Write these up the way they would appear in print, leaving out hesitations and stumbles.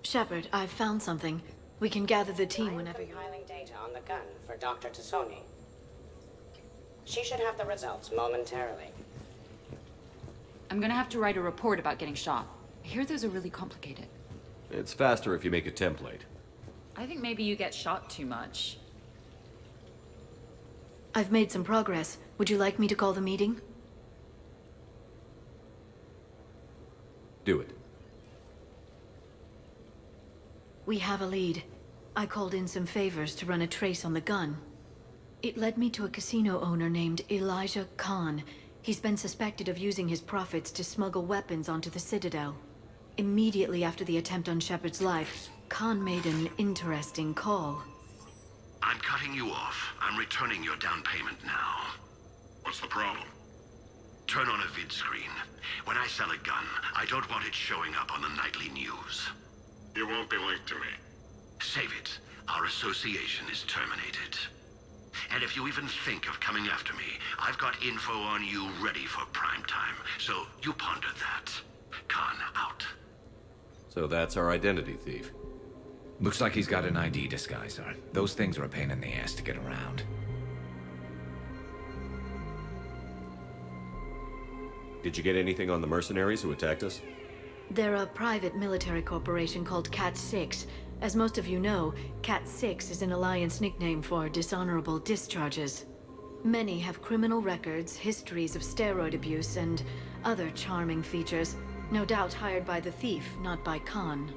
Shepard, I've found something. We can gather the team whenever you're... Compiling data on the gun for Dr. Tassoni. She should have the results momentarily. I'm gonna have to write a report about getting shot. I hear those are really complicated. It's faster if you make a template. I think maybe you get shot too much. I've made some progress. Would you like me to call the meeting? Do it. We have a lead. I called in some favors to run a trace on the gun. It led me to a casino owner named Elijah Khan. He's been suspected of using his profits to smuggle weapons onto the Citadel. Immediately after the attempt on Shepard's life, Khan made an interesting call. I'm cutting you off. I'm returning your down payment now. What's the problem? Turn on a vid screen. When I sell a gun, I don't want it showing up on the nightly news. You won't be linked to me. Save it. Our association is terminated. And if you even think of coming after me, I've got info on you ready for prime time. So you ponder that. Khan out. So that's our identity thief. Looks like he's got an ID disguiser. Those things are a pain in the ass to get around. Did you get anything on the mercenaries who attacked us? They're a private military corporation called Cat-6. As most of you know, Cat-6 is an Alliance nickname for dishonorable discharges. Many have criminal records, histories of steroid abuse, and other charming features. No doubt hired by the thief, not by Khan.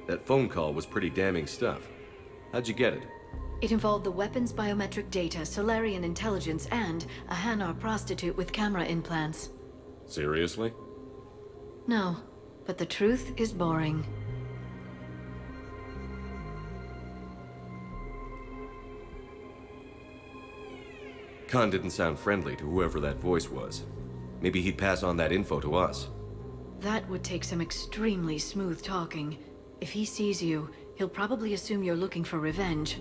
That phone call was pretty damning stuff. How'd you get it? It involved the weapon's biometric data, Solarian intelligence, and a Hanar prostitute with camera implants. Seriously? No, but the truth is boring. Khan didn't sound friendly to whoever that voice was. Maybe he'd pass on that info to us. That would take some extremely smooth talking. If he sees you, he'll probably assume you're looking for revenge.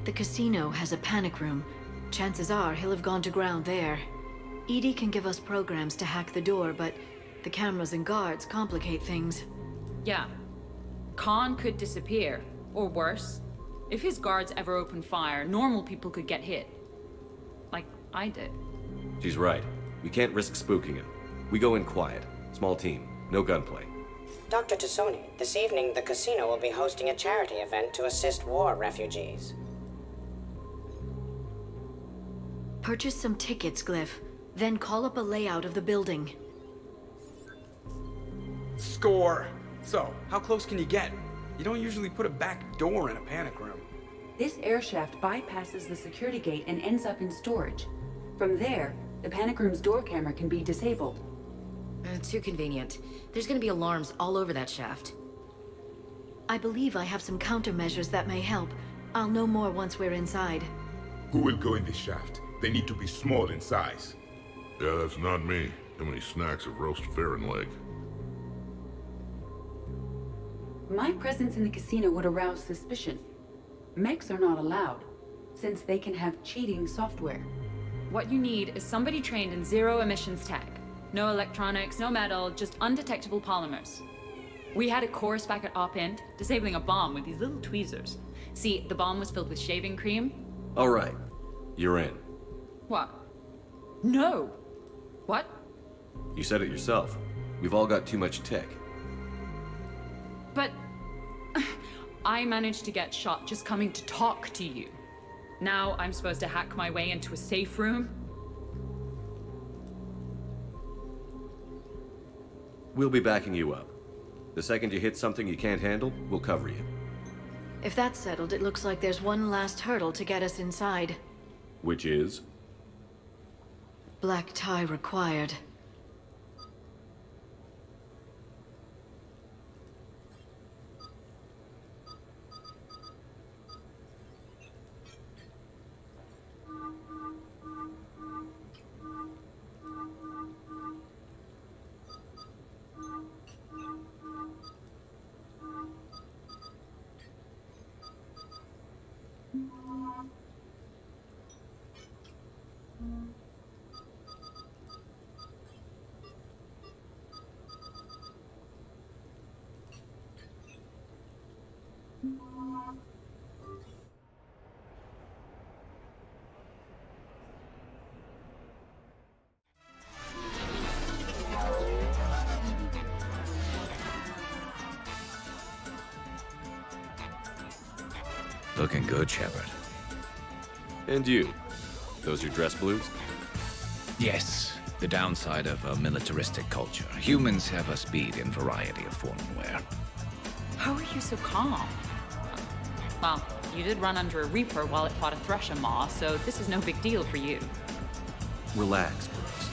The casino has a panic room. Chances are he'll have gone to ground there. EDI can give us programs to hack the door, but the cameras and guards complicate things. Yeah. Khan could disappear. Or worse. If his guards ever open fire, normal people could get hit. Like I did. She's right. We can't risk spooking him. We go in quiet. Small team. No gunplay. Dr. Tassoni, this evening the casino will be hosting a charity event to assist war refugees. Purchase some tickets, Glyph. Then call up a layout of the building. Score! So, how close can you get? You don't usually put a back door in a panic room. This air shaft bypasses the security gate and ends up in storage. From there, the panic room's door camera can be disabled. Too convenient. There's gonna be alarms all over that shaft. I believe I have some countermeasures that may help. I'll know more once we're inside. Who will go in this shaft? They need to be small in size. Yeah, that's not me. Too many snacks of roast ferret leg. My presence in the casino would arouse suspicion. Mechs are not allowed, since they can have cheating software. What you need is somebody trained in zero emissions tech. No electronics, no metal, just undetectable polymers. We had a course back at Op-Int, disabling a bomb with these little tweezers. See, the bomb was filled with shaving cream. All right. You're in. What? No! What? You said it yourself. We've all got too much tech. But... I managed to get shot just coming to talk to you. Now I'm supposed to hack my way into a safe room? We'll be backing you up. The second you hit something you can't handle, we'll cover you. If that's settled, it looks like there's one last hurdle to get us inside. Which is? Black tie required. Looking good, Shepard. And you? Those your dress blues? Yes, the downside of a militaristic culture. Humans have a speed and variety of form and wear. How are you so calm? Well, you did run under a Reaper while it fought a Thresher Maw, so this is no big deal for you. Relax, Brooks.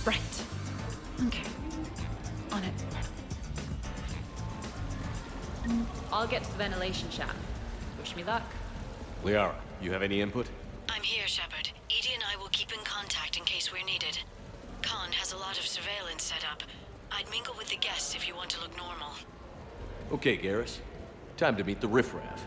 Right. Okay. On it. I'll get to the ventilation shaft. Wish me luck. Liara, you have any input? I'm here, Shepard. Edie and I will keep in contact in case we're needed. Khan has a lot of surveillance set up. I'd mingle with the guests if you want to look normal. Okay, Garrus. Time to meet the riffraff.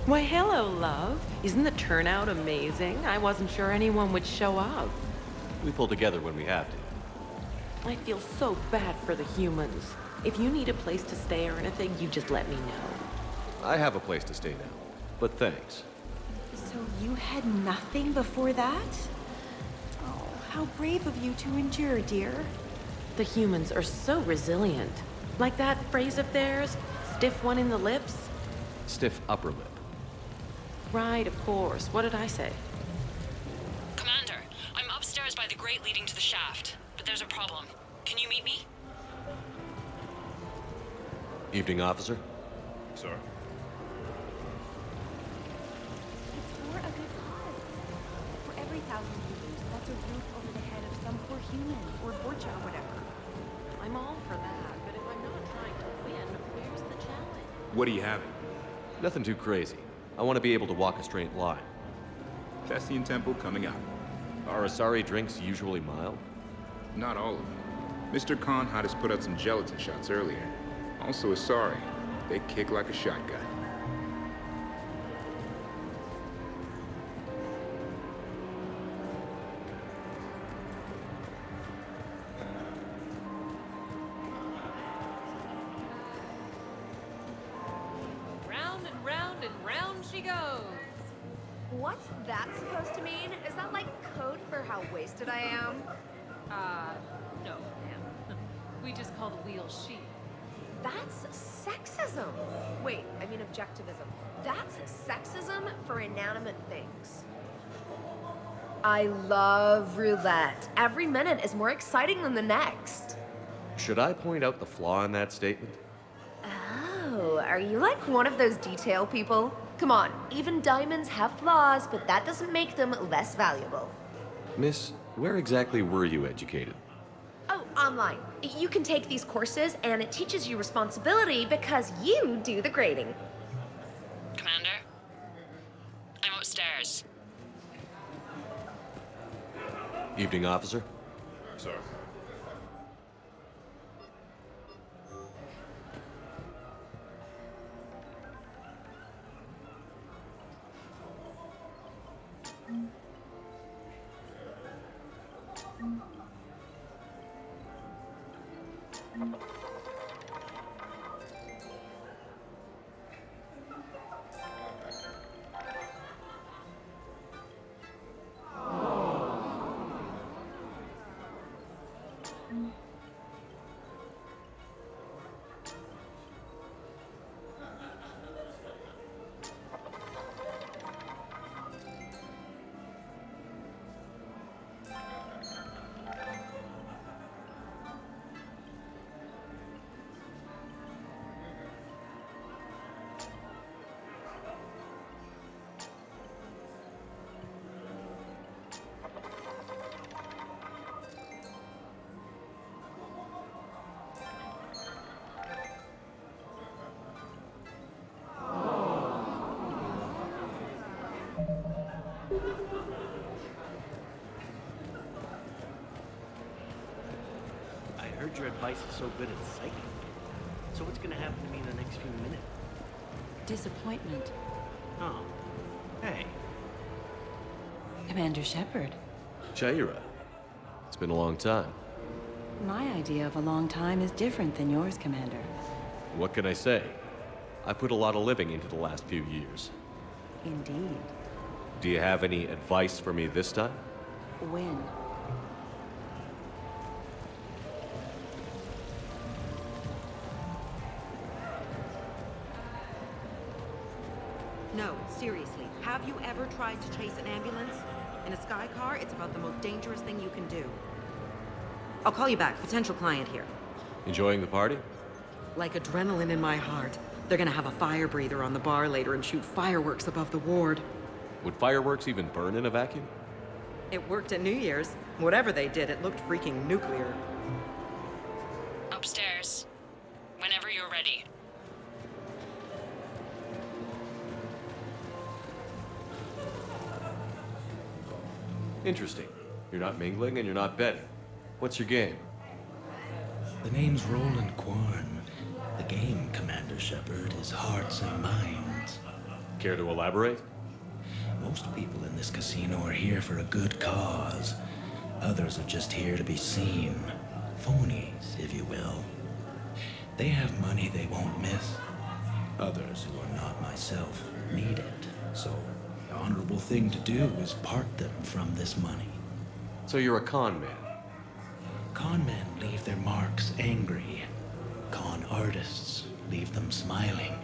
Why, hello, love. Isn't the turnout amazing? I wasn't sure anyone would show up. We pull together when we have to. I feel so bad for the humans. If you need a place to stay or anything, you just let me know. I have a place to stay now, but thanks. So you had nothing before that? Oh, how brave of you to endure, dear. The humans are so resilient. Like that phrase of theirs, stiff one in the lips? Stiff upper lip. Right, of course. What did I say? Commander, I'm upstairs by the grate leading to the shaft, but there's a problem. Can you meet me? Evening, officer. Sir. It's for a good cause. For every 1,000 you lose, that's a roof over the head of some poor human, or Borgia, or whatever. I'm all for that, but if I'm not trying to win, where's the challenge? What do you have? Nothing too crazy. I want to be able to walk a straight line. Cassian Temple coming up. Are Asari drinks usually mild? Not all of them. Mr. Khan had us put out some gelatin shots earlier. Also Asari. They kick like a shotgun. Round and round and round she goes. What's that supposed to mean? Is that like code for how wasted I am? No, ma'am. We just call the wheel she. That's sexism. Wait, I mean objectivism. That's sexism for inanimate things. I love roulette. Every minute is more exciting than the next. Should I point out the flaw in that statement? Oh, are you like one of those detail people? Come on, even diamonds have flaws, but that doesn't make them less valuable. Miss, where exactly were you educated? Oh, online. You can take these courses, and it teaches you responsibility because you do the grading. Commander? I'm upstairs. Evening, officer. Sir. I heard your advice is so good at psychic. So what's gonna happen to me in the next few minutes? Disappointment. Oh. Hey. Commander Shepard. Jaira. It's been a long time. My idea of a long time is different than yours, Commander. What can I say? I put a lot of living into the last few years. Indeed. Do you have any advice for me this time? When? No, seriously. Have you ever tried to chase an ambulance? In a sky car, it's about the most dangerous thing you can do. I'll call you back. Potential client here. Enjoying the party? Like adrenaline in my heart. They're gonna have a fire breather on the bar later and shoot fireworks above the ward. Would fireworks even burn in a vacuum? It worked at New Year's. Whatever they did, it looked freaking nuclear. Upstairs. Whenever you're ready. Interesting. You're not mingling and you're not betting. What's your game? The name's Roland Quarn. The game, Commander Shepard, is hearts and minds. Care to elaborate? Most people in this casino are here for a good cause. Others are just here to be seen. Phonies, if you will. They have money they won't miss. Others, who are not myself, need it. So, the honorable thing to do is part them from this money. So you're a con man? Con men leave their marks angry. Con artists leave them smiling.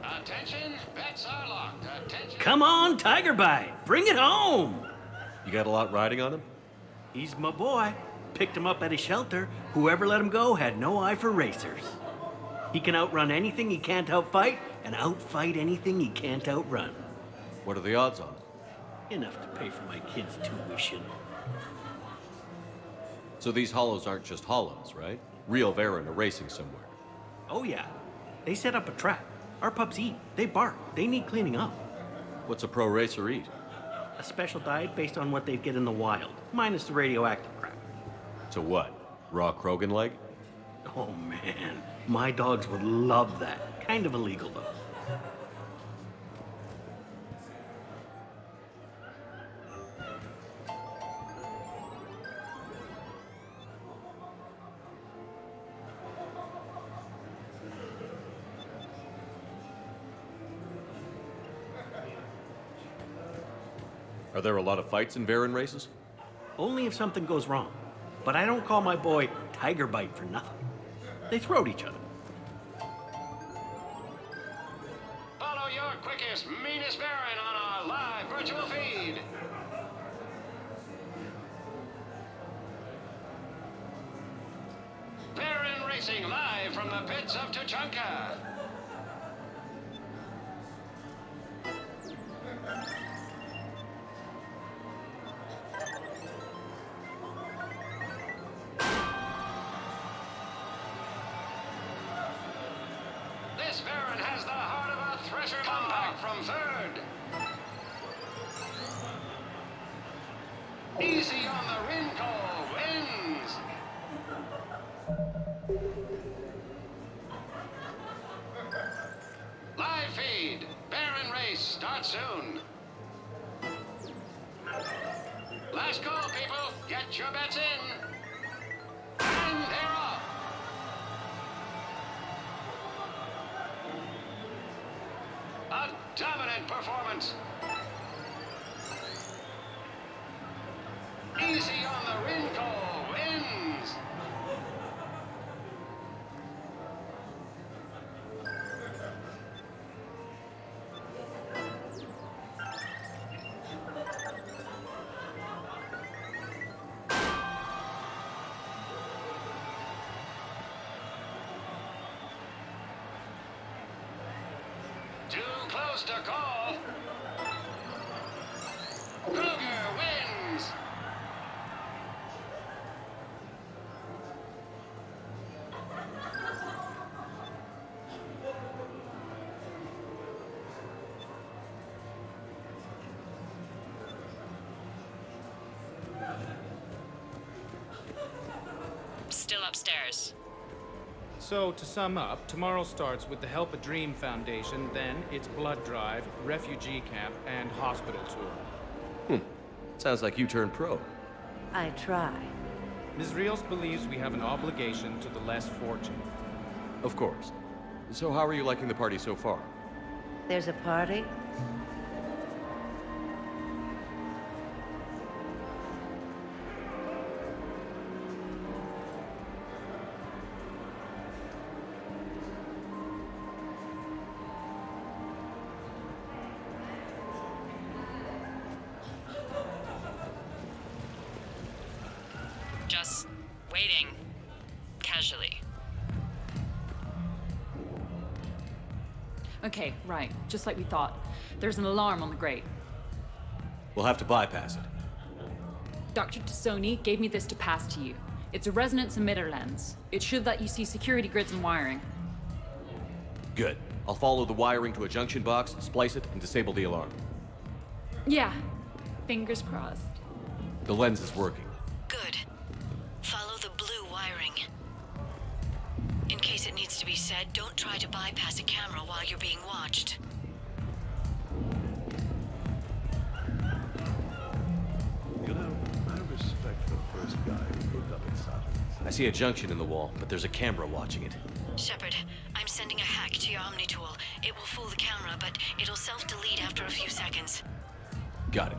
Attention, bets are locked. Attention. Come on, Tiger Bite. Bring it home. You got a lot riding on him? He's my boy. Picked him up at his shelter. Whoever let him go had no eye for racers. He can outrun anything he can't outfight, and outfight anything he can't outrun. What are the odds on it? Enough to pay for my kid's tuition. So these hollows aren't just hollows, right? Real Varen are racing somewhere. Oh yeah. They set up a trap. Our pups eat. They bark. They need cleaning up. What's a pro racer eat? A special diet based on what they'd get in the wild, minus the radioactive crap. So what? Raw Krogan leg? Oh man, my dogs would love that. Kind of illegal though. Are there a lot of fights in Varen races? Only if something goes wrong. But I don't call my boy Tiger Bite for nothing. They throat each other. Follow your quickest, meanest Baron on our live virtual feed. Baron Racing live from the pits of Tuchanka. This Baron has the heart of a thresher compact from third. Easy on the Rinko wins. Live feed. Baron race starts soon. Last call, people. Get your bets in. And they're off. A dominant performance. Easy on the Rinko wins. Too close to call. Kruger wins. still upstairs. So, to sum up, tomorrow starts with the Help a Dream Foundation, then it's blood drive, refugee camp, and hospital tour. Sounds like you turned pro. I try. Ms. Rios believes we have an obligation to the less fortunate. Of course. So how are you liking the party so far? There's a party? Just waiting. Casually. Okay, right. Just like we thought. There's an alarm on the grate. We'll have to bypass it. Dr. Tassoni gave me this to pass to you. It's a resonance emitter lens. It should let you see security grids and wiring. Good. I'll follow the wiring to a junction box, splice it, and disable the alarm. Yeah. Fingers crossed. The lens is working. Good. Follow the blue wiring. In case it needs to be said, don't try to bypass a camera while you're being watched. You know, I respect the first guy who looked up at Saturn. I see a junction in the wall, but there's a camera watching it. Shepard, I'm sending a hack to your Omni tool. It will fool the camera, but it'll self-delete after a few seconds. Got it.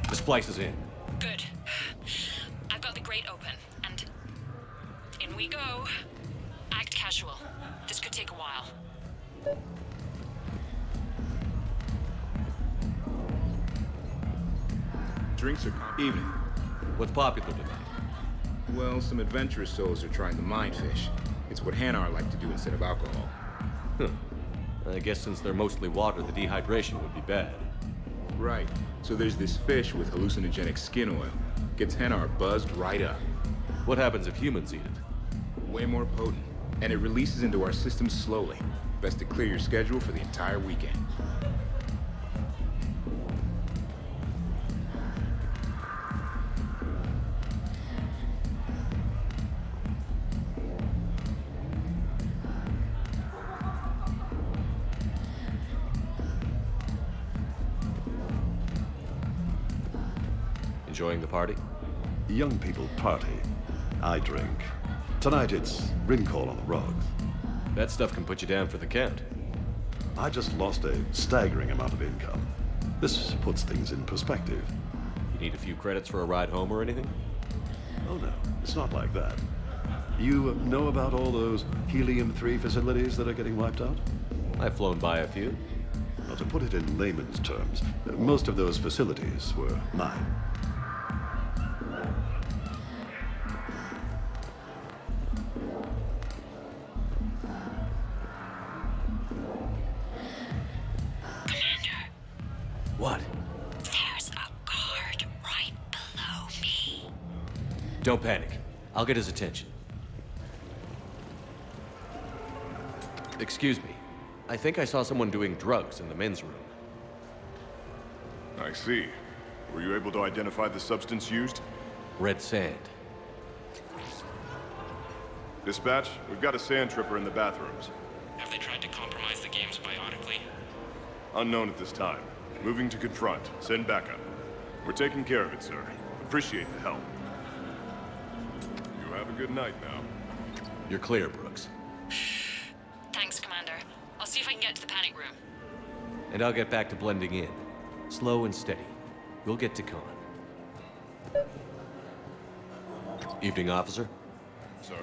The splice is in. Good. I've got the grate open, and in we go. Act casual. This could take a while. Drinks are evening. What's popular tonight? Well, some adventurous souls are trying the mindfish. It's what Hanar like to do instead of alcohol. I guess since they're mostly water, the dehydration would be bad. Right. So there's this fish with hallucinogenic skin oil. Gets Hanar buzzed right up. What happens if humans eat it? Way more potent. And it releases into our system slowly. Best to clear your schedule for the entire weekend. Enjoying the party? Young people party. I drink. Tonight it's ring call on the rocks. That stuff can put you down for the count. I just lost a staggering amount of income. This puts things in perspective. You need a few credits for a ride home or anything? Oh no, it's not like that. You know about all those helium-3 facilities that are getting wiped out? I've flown by a few. Well, to put it in layman's terms, most of those facilities were mine. What? There's a guard right below me. Don't panic. I'll get his attention. Excuse me. I think I saw someone doing drugs in the men's room. I see. Were you able to identify the substance used? Red sand. Dispatch, we've got a sand tripper in the bathrooms. Have they tried to compromise the games biotically? Unknown at this time. Moving to confront. Send backup. We're taking care of it, sir. Appreciate the help. You have a good night now. You're clear, Brooks. Thanks, Commander. I'll see if I can get to the panic room. And I'll get back to blending in. Slow and steady. We'll get to Khan. Evening, officer. Sir.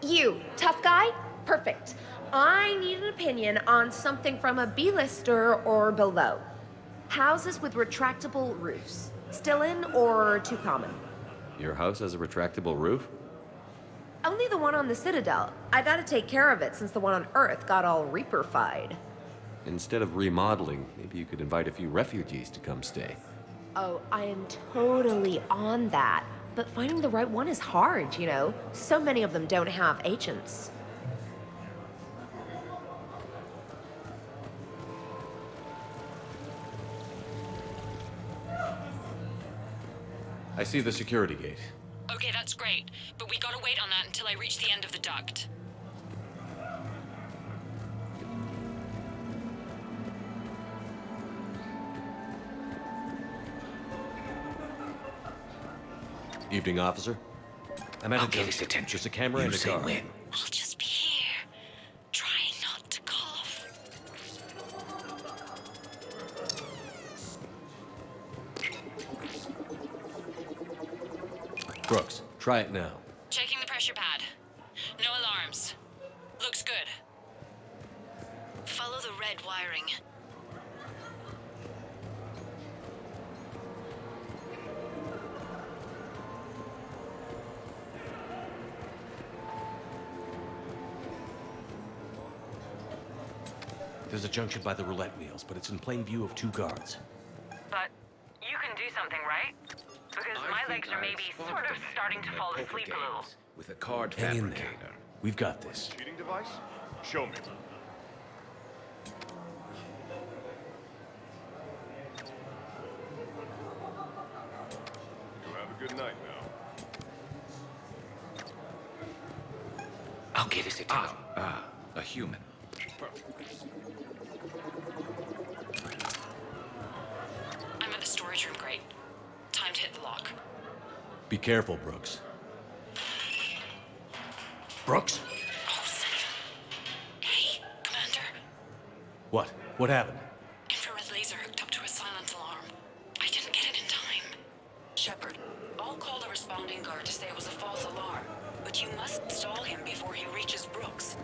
You, tough guy? Perfect. I need an opinion on something from a B-lister or below. Houses with retractable roofs. Still in or too common? Your house has a retractable roof? Only the one on the Citadel. I gotta take care of it since the one on Earth got all Reaper-fied. Instead of remodeling, maybe you could invite a few refugees to come stay. Oh, I am totally on that. But finding the right one is hard, you know? So many of them don't have agents. I see the security gate. Okay, that's great, but we gotta wait on that until I reach the end of the duct. Evening, officer. I'm at a junction. Just a camera and a car. We'll just be here, trying not to cough. Brooks, try it now. Checking the pressure pad. No alarms. Looks good. Follow the red wiring. There's a junction by the roulette wheels, but it's in plain view of 2 guards. But you can do something, right? Because my legs are maybe sort of starting to fall asleep a little. With a card Hang in there. fabricator. We've got this. Cheating device? Show me. You have a good night now. I'll get us a a human. I'm at the storage room, great. Time to hit the lock. Be careful, Brooks. Brooks? Hey, Commander. What? What happened? Infrared laser hooked up to a silent alarm. I didn't get it in time. Shepard, I'll call the responding guard to say it was a false alarm. But you must stall him before he reaches Brooks.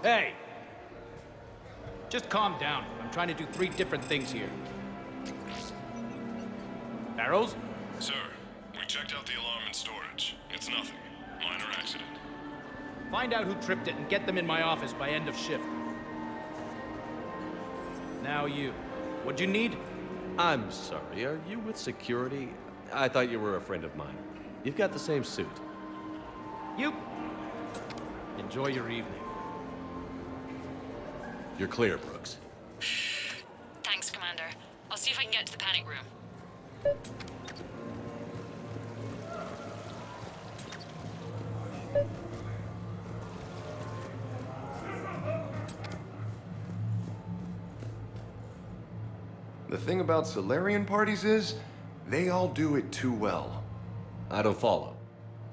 Hey! Just calm down. I'm trying to do 3 different things here. Barrows? Sir, we checked out the alarm in storage. It's nothing. Minor accident. Find out who tripped it and get them in my office by end of shift. Now you. What'd you need? I'm sorry, are you with security? I thought you were a friend of mine. You've got the same suit. You. Enjoy your evening. You're clear, Brooks. Thanks, Commander. I'll see if I can get to the panic room. The thing about Solarian parties is, they all do it too well. I don't follow.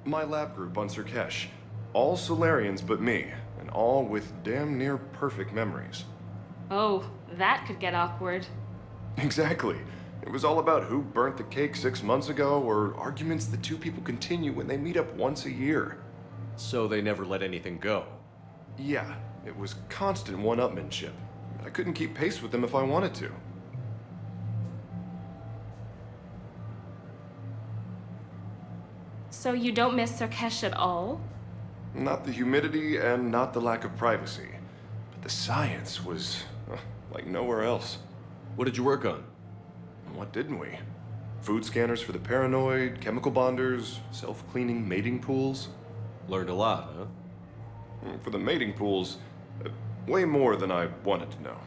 My lab group on Sirkesh. All Solarians but me, and all with damn near perfect memories. Oh, that could get awkward. Exactly. It was all about who burnt the cake 6 months ago, or arguments the 2 people continue when they meet up once a year. So they never let anything go? Yeah, it was constant one-upmanship. I couldn't keep pace with them if I wanted to. So you don't miss Sirkesh at all? Not the humidity and not the lack of privacy. But the science was like nowhere else. What did you work on? What didn't we? Food scanners for the paranoid, chemical bonders, self-cleaning mating pools. Learned a lot, huh? For the mating pools, way more than I wanted to know.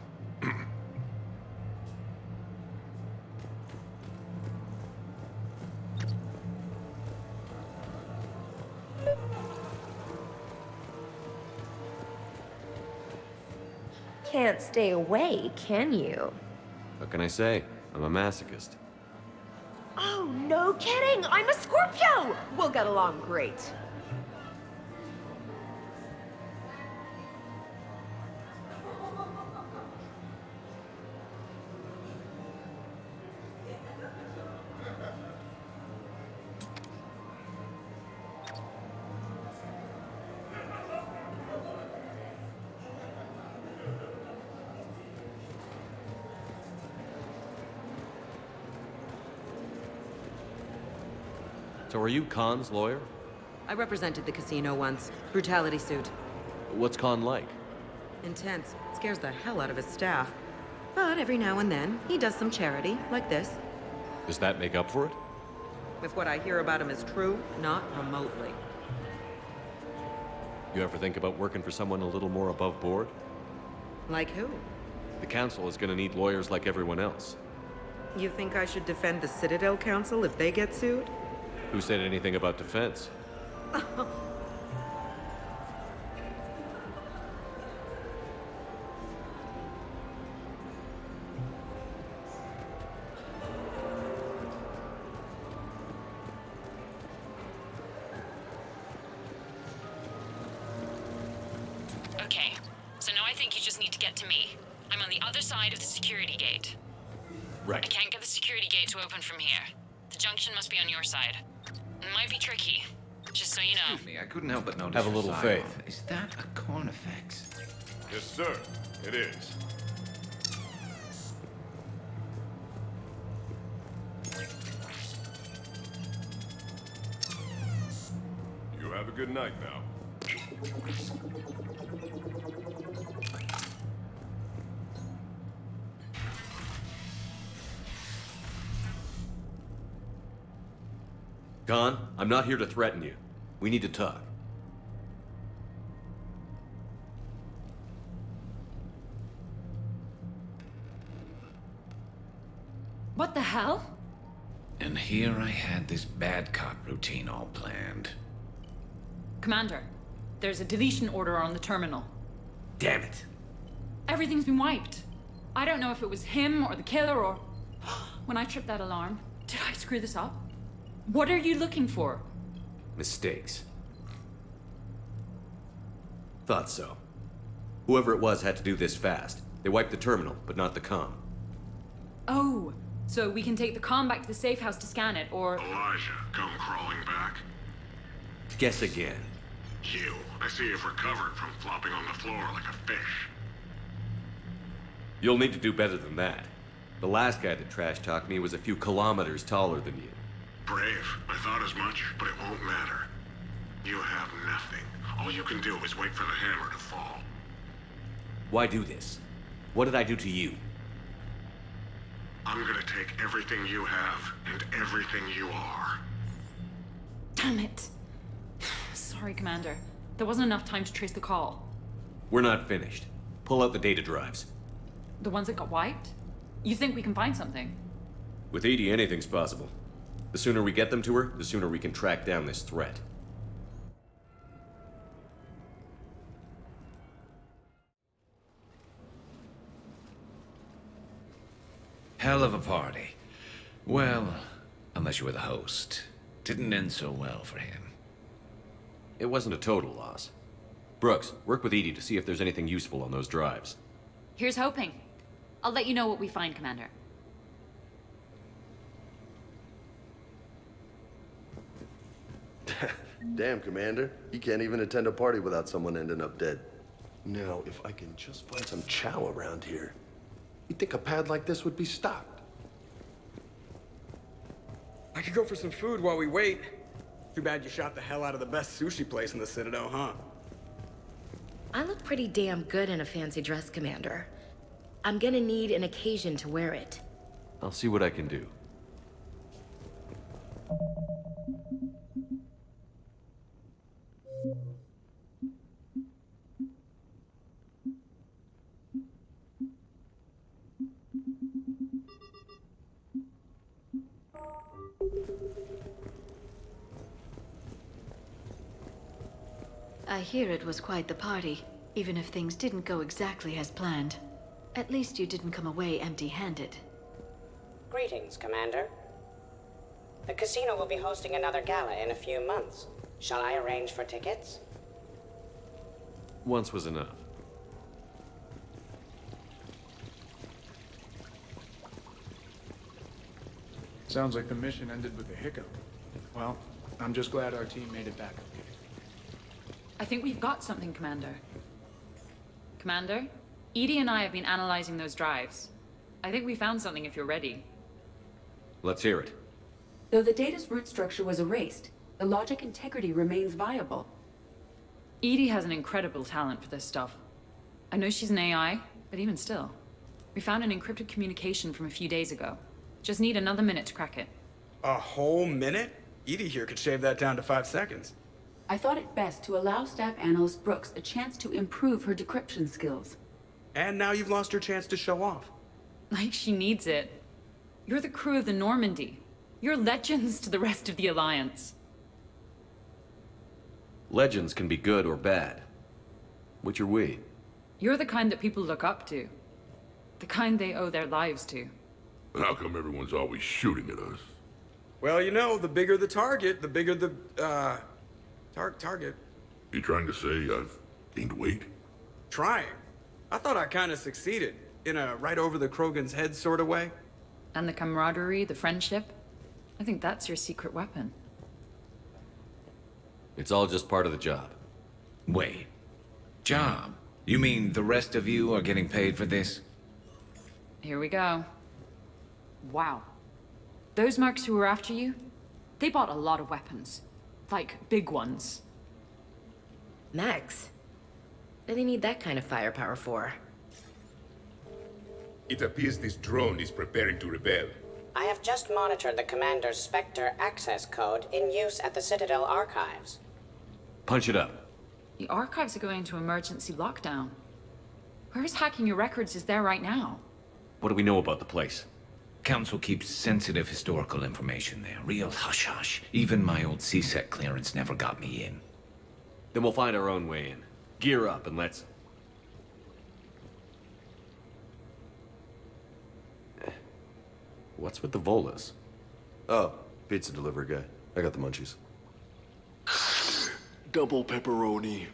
Can't stay away, can you? What can I say? I'm a masochist. Oh, no kidding! I'm a Scorpio! We'll get along great. So are you Khan's lawyer? I represented the casino once. Brutality suit. What's Khan like? Intense. Scares the hell out of his staff. But every now and then, he does some charity, like this. Does that make up for it? If what I hear about him is true, not remotely. You ever think about working for someone a little more above board? Like who? The council is gonna need lawyers like everyone else. You think I should defend the Citadel Council if they get sued? Who said anything about defense? Okay, so now I think you just need to get to me. I'm on the other side of the security gate. Right. I can't get the security gate to open from here. The junction must be on your side. It might be tricky, just so you know. Excuse me, I couldn't help but notice Have a your little sidearm. faith. Is that a Carnifex? Yes, sir. It is. You have a good night now. Khan, I'm not here to threaten you. We need to talk. What the hell? And here I had this bad cop routine all planned. Commander, there's a deletion order on the terminal. Damn it. Everything's been wiped. I don't know if it was him or the killer or... When I tripped that alarm, did I screw this up? What are you looking for? Mistakes. Thought so. Whoever it was had to do this fast. They wiped the terminal, but not the comm. Oh, so we can take the comm back to the safe house to scan it, or... Elijah, come crawling back. Guess again. You. I see you've recovered from flopping on the floor like a fish. You'll need to do better than that. The last guy that trash-talked me was a few kilometers taller than you. Brave. I thought as much, but it won't matter. You have nothing. All you can do is wait for the hammer to fall. Why do this? What did I do to you? I'm gonna take everything you have and everything you are. Damn it. Sorry, Commander. There wasn't enough time to trace the call. We're not finished. Pull out the data drives. The ones that got wiped? You think we can find something? With Edie, anything's possible. The sooner we get them to her, the sooner we can track down this threat. Hell of a party. Well, unless you were the host. Didn't end so well for him. It wasn't a total loss. Brooks, work with Edie to see if there's anything useful on those drives. Here's hoping. I'll let you know what we find, Commander. Damn, Commander. You can't even attend a party without someone ending up dead. Now, if I can just find some chow around here, you'd think a pad like this would be stocked. I could go for some food while we wait. Too bad you shot the hell out of the best sushi place in the Citadel, huh? I look pretty damn good in a fancy dress, Commander. I'm gonna need an occasion to wear it. I'll see what I can do. I hear it was quite the party, even if things didn't go exactly as planned. At least you didn't come away empty-handed. Greetings, Commander. The casino will be hosting another gala in a few months. Shall I arrange for tickets? Once was enough. Sounds like the mission ended with a hiccup. Well, I'm just glad our team made it back okay. I think we've got something, Commander. Commander, Edie and I have been analyzing those drives. I think we found something if you're ready. Let's hear it. Though the data's root structure was erased, the logic integrity remains viable. Edie has an incredible talent for this stuff. I know she's an AI, but even still. We found an encrypted communication from a few days ago. Just need another minute to crack it. A whole minute? Edie here could shave that down to 5 seconds. I thought it best to allow Staff Analyst Brooks a chance to improve her decryption skills. And now you've lost your chance to show off. Like she needs it. You're the crew of the Normandy. You're legends to the rest of the Alliance. Legends can be good or bad. Which are we? You're the kind that people look up to. The kind they owe their lives to. How come everyone's always shooting at us? Well, you know, the bigger the target, the bigger the, target. You trying to say I've gained weight? Trying. I thought I kind of succeeded. In a right over the Krogan's head sort of way. And the camaraderie, the friendship. I think that's your secret weapon. It's all just part of the job. Wait. Job? You mean the rest of you are getting paid for this? Here we go. Wow. Those mercs who were after you, they bought a lot of weapons. Like, big ones. Max? What do they need that kind of firepower for? It appears this drone is preparing to rebel. I have just monitored the Commander's Spectre access code in use at the Citadel archives. Punch it up. The archives are going into emergency lockdown. Whoever's hacking your records is there right now. What do we know about the place? Council keeps sensitive historical information there. Real hush-hush. Even my old CSEC clearance never got me in. Then we'll find our own way in. Gear up and let's... What's with the Volas? Oh, pizza delivery guy. I got the munchies. Double pepperoni.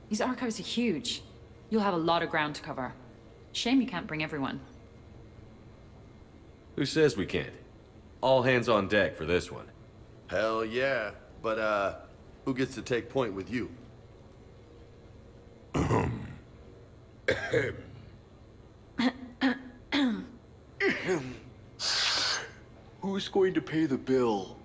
These archives are huge. You'll have a lot of ground to cover. Shame you can't bring everyone. Who says we can't? All hands on deck for this one. Hell yeah. But, who gets to take point with you? Who's going to pay the bill?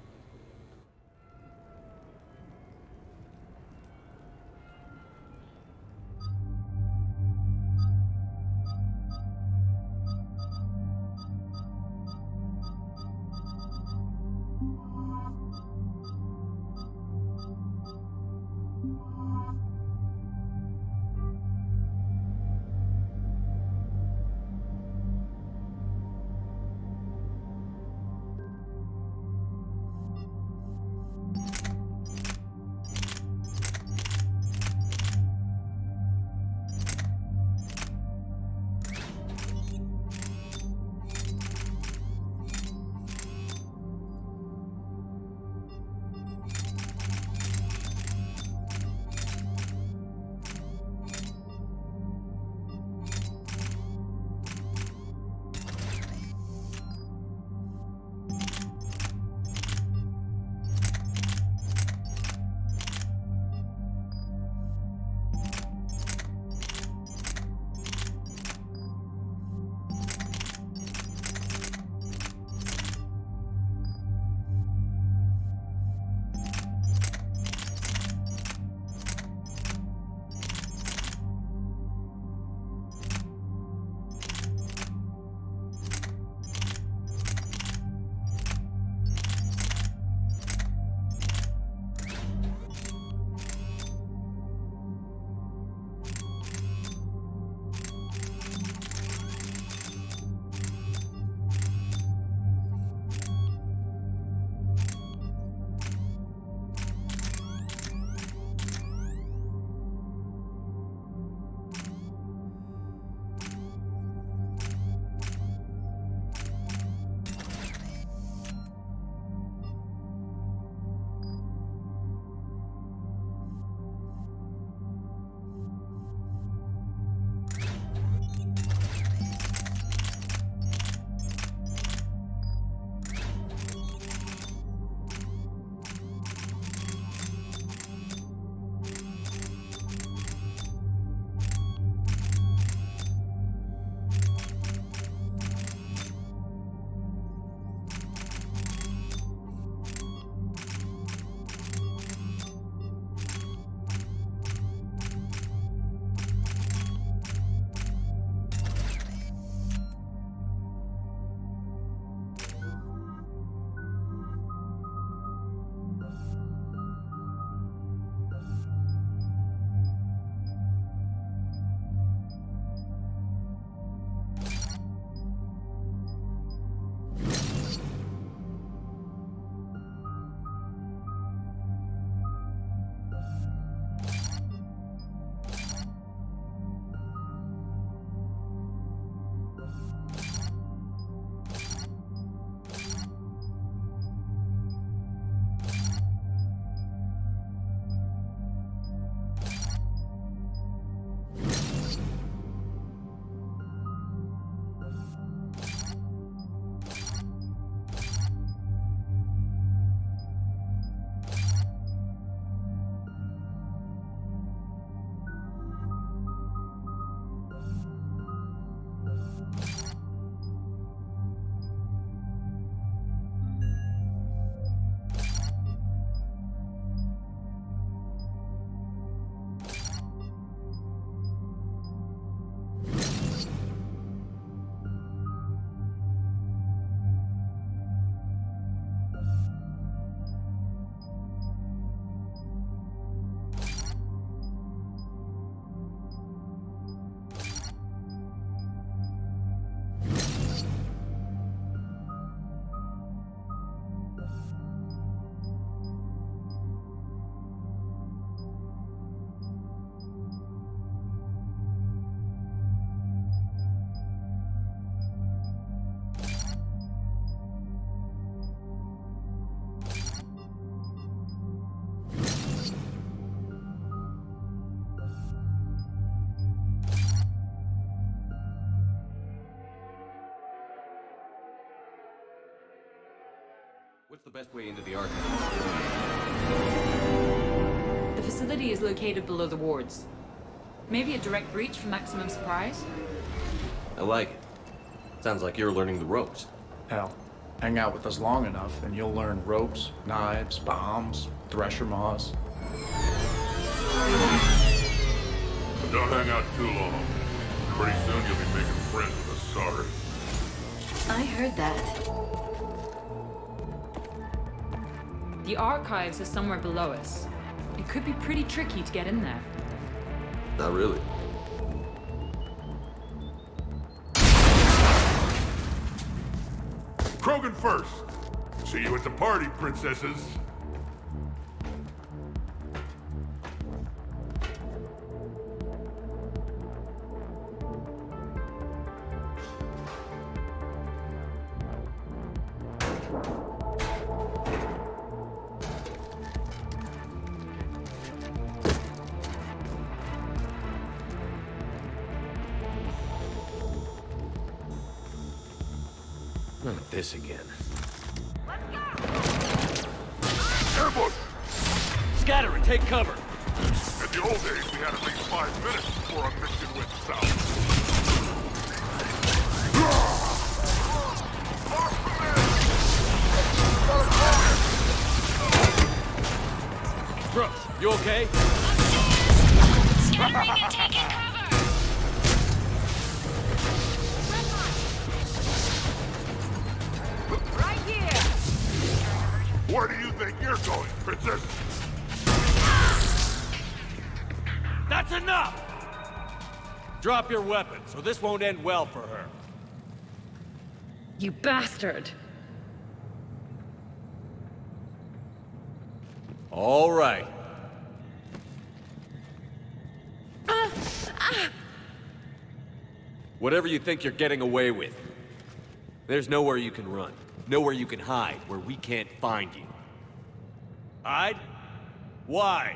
What's the best way into the archives? The facility is located below the wards. Maybe a direct breach for maximum surprise? I like it. Sounds like you're learning the ropes. Hell, hang out with us long enough and you'll learn ropes, knives, bombs, thresher maws. But don't hang out too long. Pretty soon you'll be making friends with Asari. I heard that. The archives are somewhere below us. It could be pretty tricky to get in there. Not really. Krogan first. See you at the party, princesses. Not this again. Ambush! Scatter and take cover! In the old days, we had at least 5 minutes before a mission went south. Brooks, you okay? Scattering and taking cover! Right here! Where do you think you're going, princess? That's enough! Drop your weapons, or this won't end well for her. You bastard! All right. Whatever you think you're getting away with, there's nowhere you can run, nowhere you can hide where we can't find you. Hide? Why?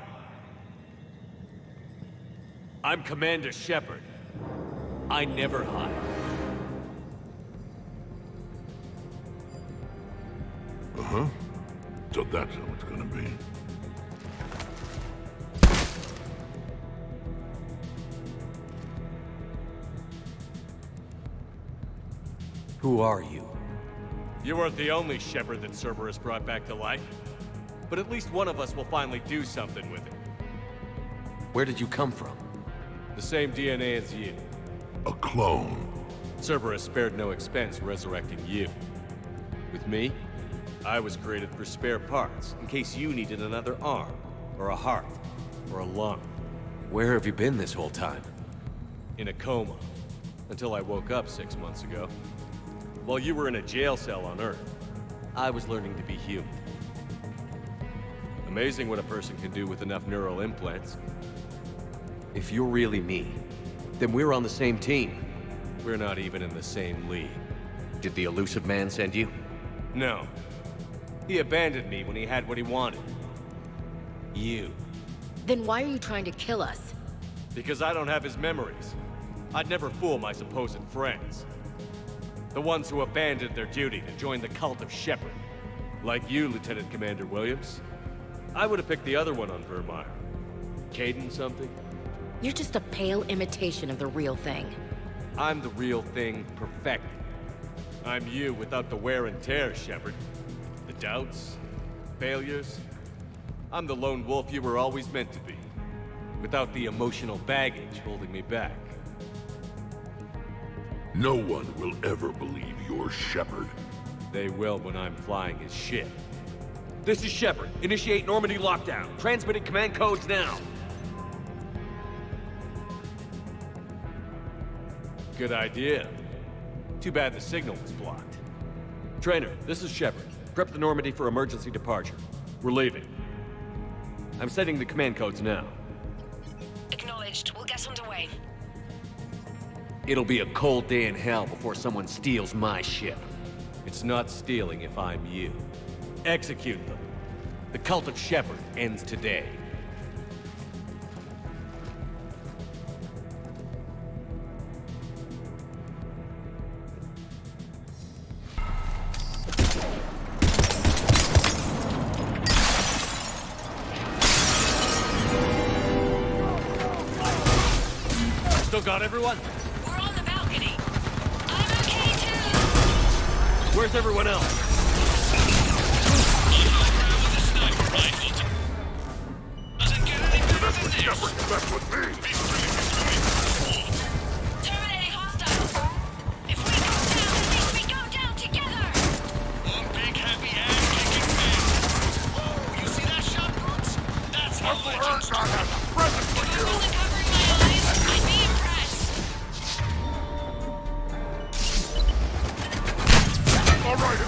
I'm Commander Shepard. I never hide. Uh-huh. So that's how it's gonna be. Who are you? You weren't the only Shepard that Cerberus brought back to life. But at least one of us will finally do something with it. Where did you come from? The same DNA as you. A clone. Cerberus spared no expense resurrecting you. With me, I was created for spare parts, in case you needed another arm, or a heart, or a lung. Where have you been this whole time? In a coma, until I woke up 6 months ago. While you were in a jail cell on Earth, I was learning to be human. Amazing what a person can do with enough neural implants. If you're really me, then we're on the same team. We're not even in the same league. Did the elusive man send you? No. He abandoned me when he had what he wanted. You. Then why are you trying to kill us? Because I don't have his memories. I'd never fool my supposed friends. The ones who abandoned their duty to join the cult of Shepard. Like you, Lieutenant Commander Williams. I would have picked the other one on Vermeer. Caden something? You're just a pale imitation of the real thing. I'm the real thing perfected. I'm you without the wear and tear, Shepard. The doubts, failures. I'm the lone wolf you were always meant to be. Without the emotional baggage holding me back. No one will ever believe you're Shepard. They will when I'm flying his ship. This is Shepard. Initiate Normandy lockdown. Transmitting command codes now. Good idea. Too bad the signal was blocked. Trainer, this is Shepard. Prep the Normandy for emergency departure. We're leaving. I'm setting the command codes now. Acknowledged. We'll get underway. It'll be a cold day in hell before someone steals my ship. It's not stealing if I'm you. Execute them. The cult of Shepard ends today. Still got everyone? We're on the balcony. I'm okay too. Where's everyone else? Doesn't get any better than this. Mess with me. Terminating hostiles. If we go down, at least we go down together. One big happy ass-kicking fan. Whoa, you see that shot, Brooks? That's how legends do it. Present for you. If I wasn't covering my eyes, I'd be impressed. All right,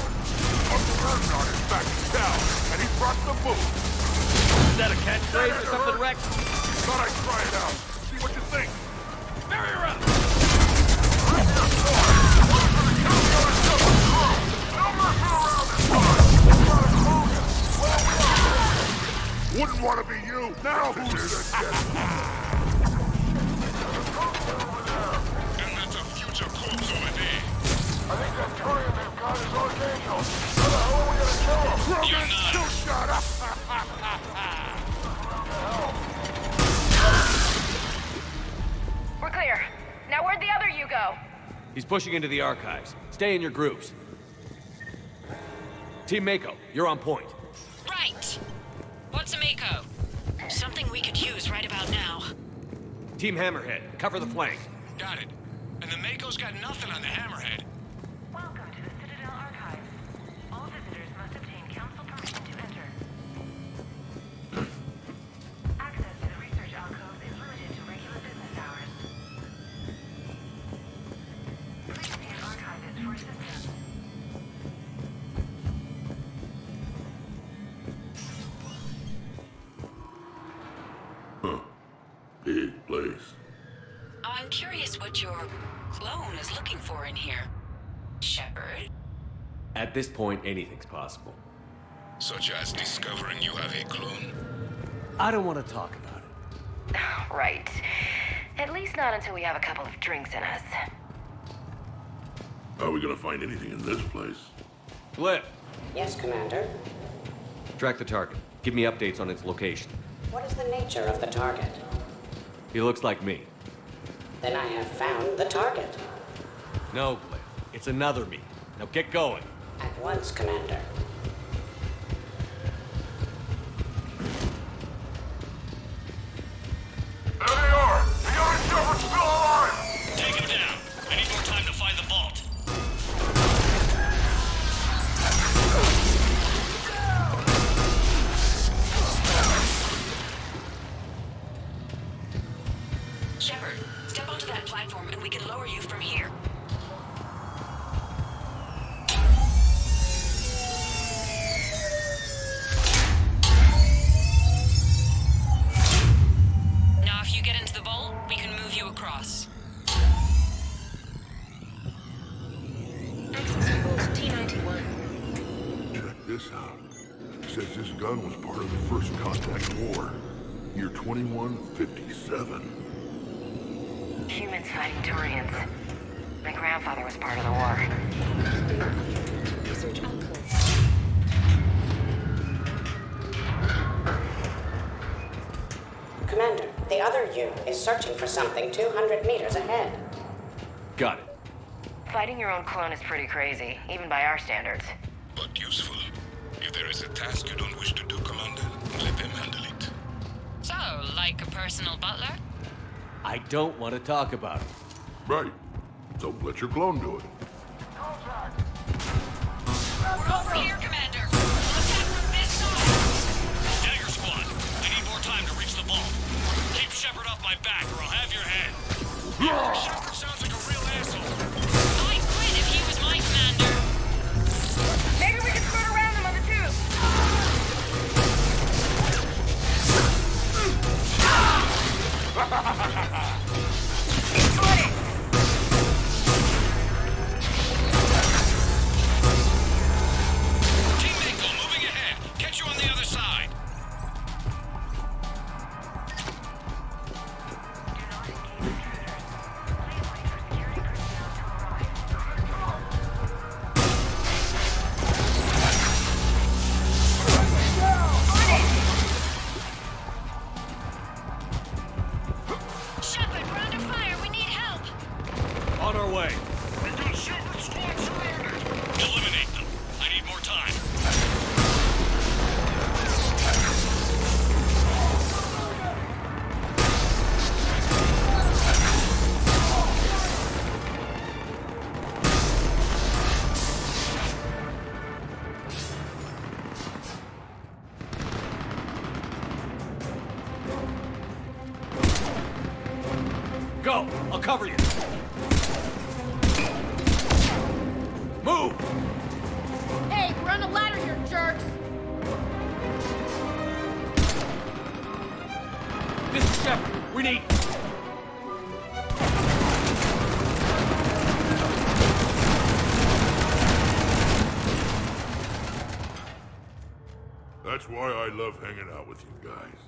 Uncle Ernst is back in town, and he brought the boot. Is that a catchphrase or something, Rex? Thought I'd try it out. See what you think. Marry her up! Wouldn't want to be you. Now who's this? And that's a future corpse over there. I think that Turian they've got is Archangel. How the hell are we gonna kill him? Rogan, still shut up! We're clear. Now where'd the other you go? He's pushing into the archives. Stay in your groups. Team Mako, you're on point. Right. What's a Mako? Something we could use right about now. Team Hammerhead, cover the flank. Got it. And the Mako's got nothing on the Hammerhead. Welcome to the Citadel Archives. All visitors must obtain council permission to enter. Access to the research alcove is limited to regular business hours. Please see an archivist for assistance. Big place. I'm curious what your clone is looking for in here. Shepard? At this point, anything's possible. Such as discovering you have a clone? I don't want to talk about it. Right. At least not until we have a couple of drinks in us. Are we gonna find anything in this place? Flip, Yes, Commander. track the target. Give me updates on its location. What is the nature of the target? He looks like me. Then I have found the target. No, Cliff. It's another me. Now get going. At once, Commander. There they are! The other Shepard's still alive! Take him down. I need more time to find the vault. Shepard, step onto that platform and we can lower you from here. Now if you get into the vault, we can move you across. Access controls T91. Check this out. It says this gun was part of the First Contact War. Year 2157. Humans fighting Turians. My grandfather was part of the war. Research outcome. Commander, the other you is searching for something 200 meters ahead. Got it. Fighting your own clone is pretty crazy, even by our standards. But useful. If there is a task you don't wish to do, Commander, let them handle it. So, like a personal butler? I don't want to talk about it. Right. So let your clone do it. We're over here, Commander. Attack from this side. Dagger Squad, I need more time to reach the vault. Keep Shepard off my back or I'll have your head. Shepard sounds like a real asshole. I'd quit if he was my commander. Maybe we can skirt around them on the tube. Go! I'll cover you! Move! Hey, we're on a ladder here, jerks! This is Shepard. We need... That's why I love hanging out with you guys.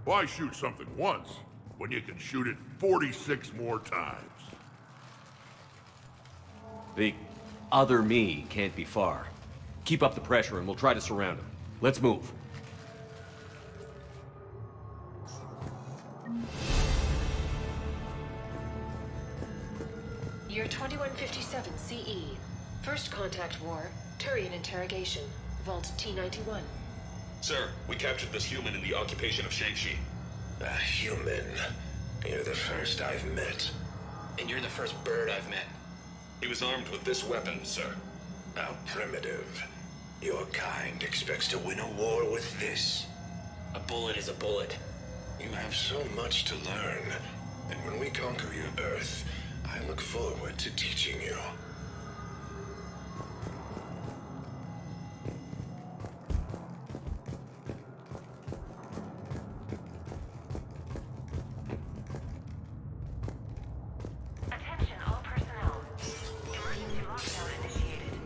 Why shoot something once when you can shoot it 46 more times? The other me can't be far. Keep up the pressure and we'll try to surround him. Let's move. Year 2157 CE. First contact war. Turian interrogation. Vault T-91. Sir, we captured this human in the occupation of Shang-Chi. A human? You're the first I've met. And you're the first bird I've met. He was armed with this weapon, sir. How primitive. Your kind expects to win a war with this. A bullet is a bullet. You have so much to learn. And when we conquer your Earth, I look forward to teaching you. Attention all personnel. Emergency lockdown initiated.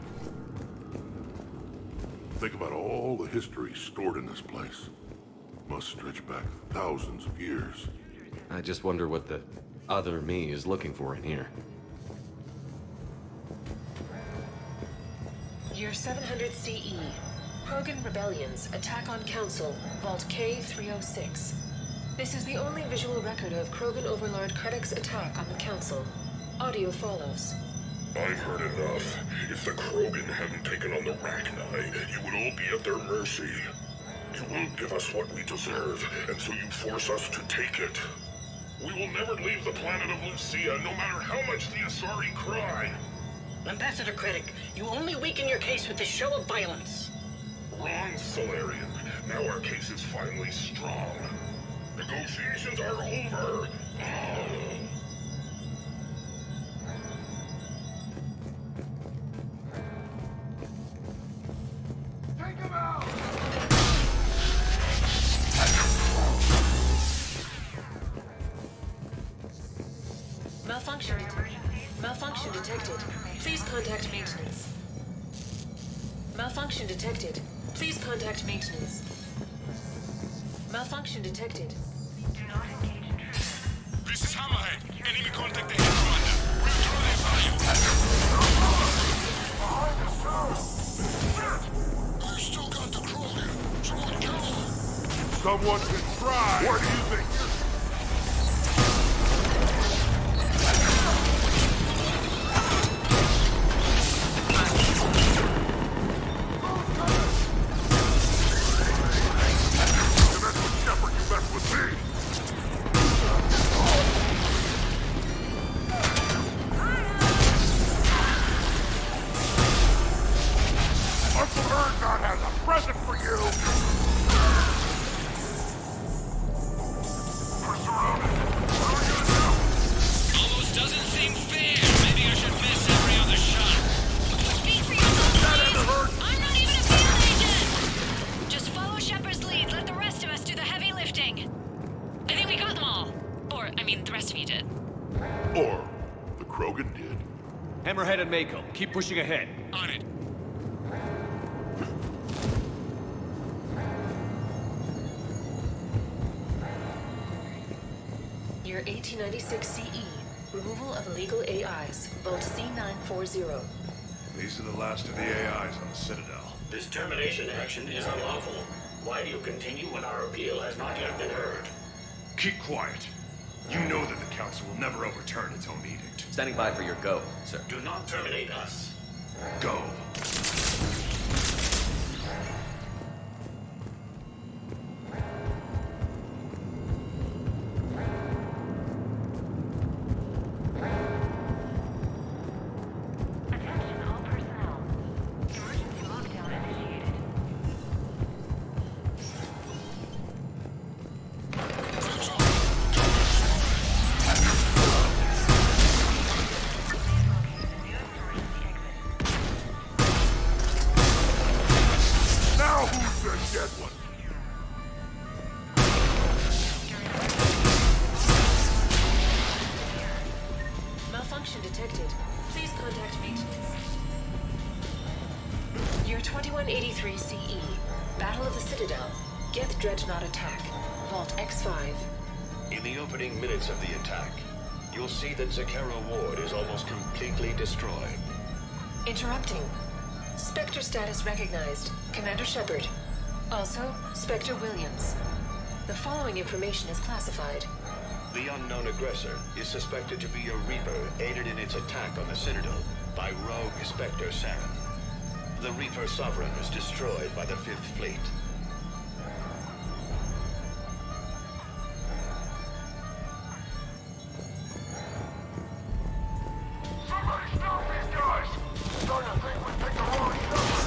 Think about all the history stored in this place. Must stretch back thousands of years. I just wonder what the other me is looking for in here. Year 700 CE. Krogan rebellions. Attack on Council. Vault K-306. This is the only visual record of Krogan Overlord Krennic's attack on the Council. Audio follows. I've heard enough. If the Krogan hadn't taken on the Rachni, you would all be at their mercy. You won't give us what we deserve, and so you force us to take it. We will never leave the planet of Lucia, no matter how much the Asari cry. Ambassador Krennic, you only weaken your case with this show of violence. Wrong, Solarian. Now our case is finally strong. Negotiations are over. Take him out! Malfunction. Malfunction detected. Please contact maintenance. Malfunction detected. Please contact maintenance. Malfunction detected. Do not engage intrusive. This is Hammerhead. Enemy contact ahead, Commander. We'll throw them I still got the Krogan. Someone kill them. Someone can try. What do you think? Hammerhead and Mako, keep pushing ahead. On it. Year 1896 CE. Removal of illegal AIs. Vault C-940. These are the last of the AIs on the Citadel. This termination action is unlawful. Why do you continue when our appeal has not yet been heard? Keep quiet. You know that the Council will never overturn its own edict. Standing by for your go, sir. Do not terminate us. Go. Attention all personnel. Emergency lockdown initiated. You're a dead one. Malfunction detected. Please contact maintenance. Year 2183 CE. Battle of the Citadel. Geth Dreadnought attack. Vault X5. In the opening minutes of the attack, you'll see that Zakera Ward is almost completely destroyed. Interrupting. Spectre status recognized. Commander Shepard. Also, Spectre Williams. The following information is classified. The unknown aggressor is suspected to be a Reaper aided in its attack on the Citadel by rogue Spectre Saren. The Reaper Sovereign was destroyed by the Fifth Fleet. Somebody stop these guys! Starting to think we picked the wrong number.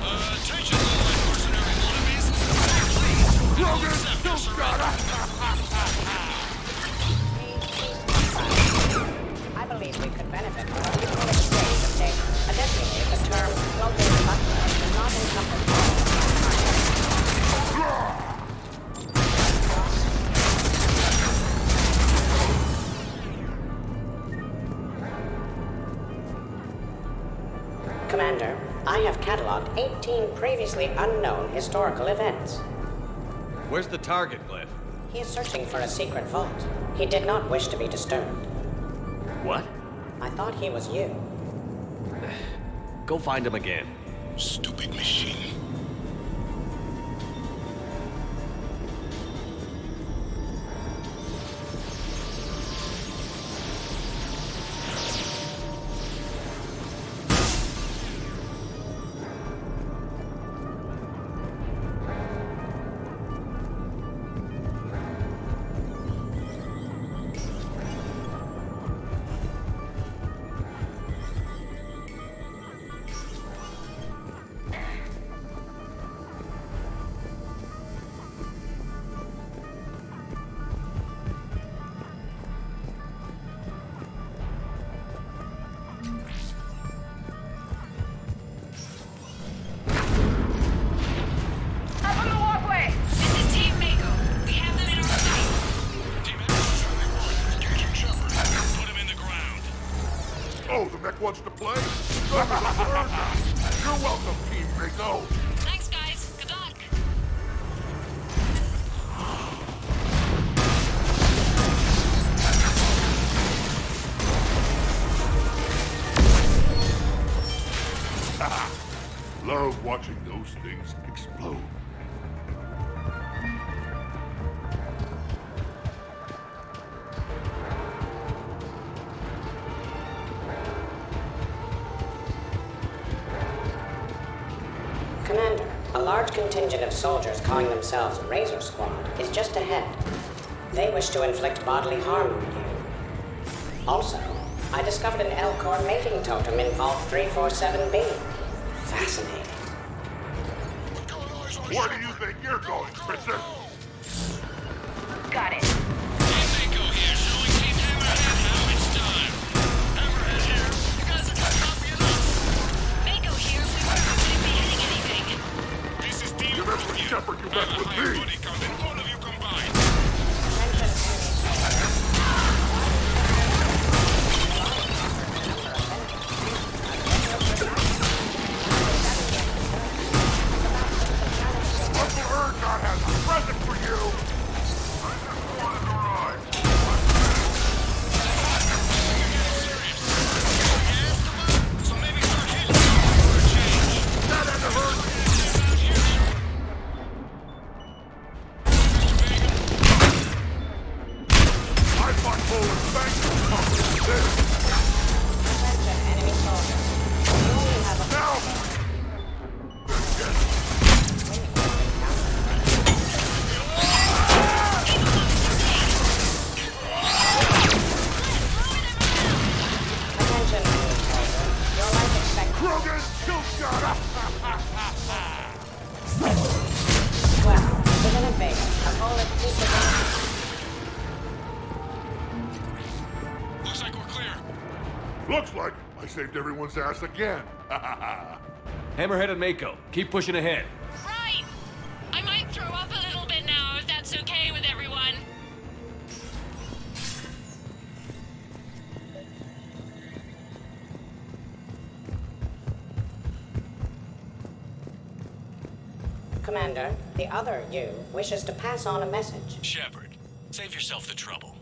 Attention, Allied mercenary wannabes. Act please. Krogan, Accept your don't surrender. I believe we could benefit from a mutual exchange of data. Additionally, the term global butler does not encompass Commander, I have cataloged 18 previously unknown historical events. Where's the target, Cliff? He is searching for a secret vault. He did not wish to be disturbed. What? I thought he was you. Go find him again. Stupid machine. Wants to play? You're welcome, Team Mako. Thanks, guys. Good luck. Love watching those things explode. Commander, a large contingent of soldiers calling themselves Razor Squad is just ahead. They wish to inflict bodily harm on you. Also, I discovered an Elcor mating totem in Vault 347B. Fascinating. Where do you think you're going, mister? Got it. Team Mako here, showing Team Hammerhead how it's done. Hammerhead here. You guys are just copying us. Mako here. We weren't going to be hitting anything. This is Team Remember, Shepard, you messed with me. Buddy coming. All of you combined. Uncle Erdnot has a present for you. So maybe start hitting for a change. That had to hurt. I fought Poland banks to accomplish this. Attention, enemy soldiers. You only have a... Now! Attention, enemy soldiers. Your life expectancy... Krogan, kill shot! Well, Lieutenant Vega, a Polish people... Looks like we're clear. Looks like I saved everyone's ass again. Hammerhead and Mako, keep pushing ahead. Right. Commander, the other you wishes to pass on a message. Shepard, save yourself the trouble.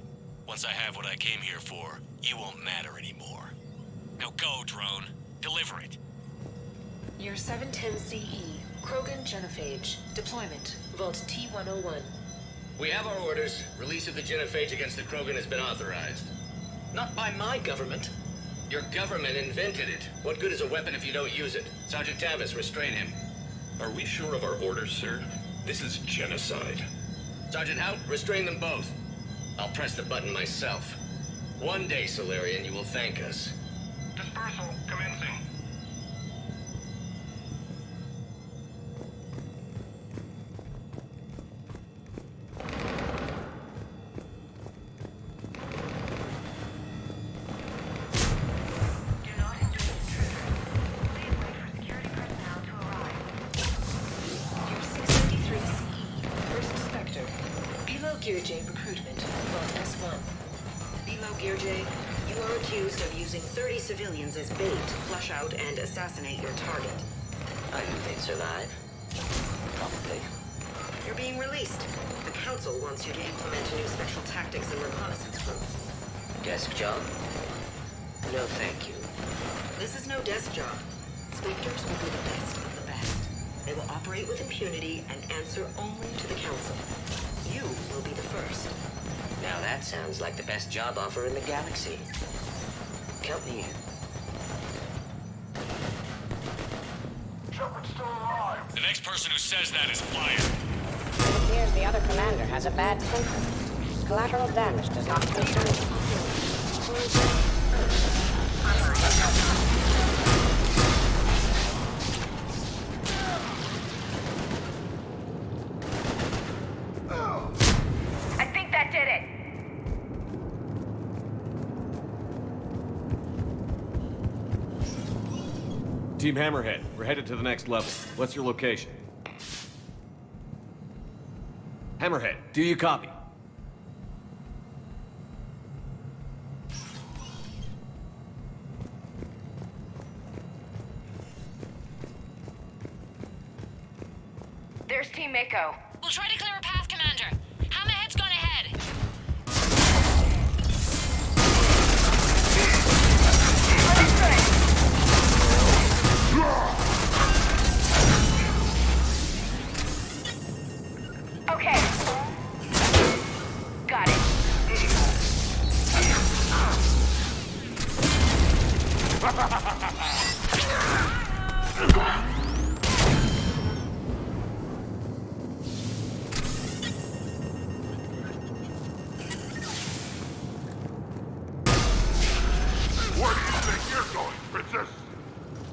Once I have what I came here for, you won't matter anymore. Now go, drone. Deliver it. Year 710 CE, Krogan Genophage. Deployment, Vault T-101. We have our orders. Release of the genophage against the Krogan has been authorized. Not by my government. Your government invented it. What good is a weapon if you don't use it? Sergeant Tavis, restrain him. Are we sure of our orders, sir? This is genocide. Sergeant Hout, restrain them both. I'll press the button myself. One day, Solarian, you will thank us. Dispersal commencing. Gear J recruitment, Vault S1. Below Gear J, you are accused of using 30 civilians as bait to flush out and assassinate your target. I knew they'd survive. Probably. You're being released. The Council wants you to implement a new special tactics and reconnaissance group. Desk job? No, thank you. This is no desk job. Spectres will be the best of the best. They will operate with impunity and answer only to the Council. You will be the first. Now that sounds like the best job offer in the galaxy. Count me in. Shepard's still alive. The next person who says that is fired. It appears the other commander has a bad temper. Collateral damage does not concern him. I think that did it. Team Hammerhead, we're headed to the next level. What's your location? Hammerhead, do you copy? There's Team Mako. We'll try to clear a path, Commander. Hammerhead's gone ahead. Okay. Got it. Where do you think you're going, Princess?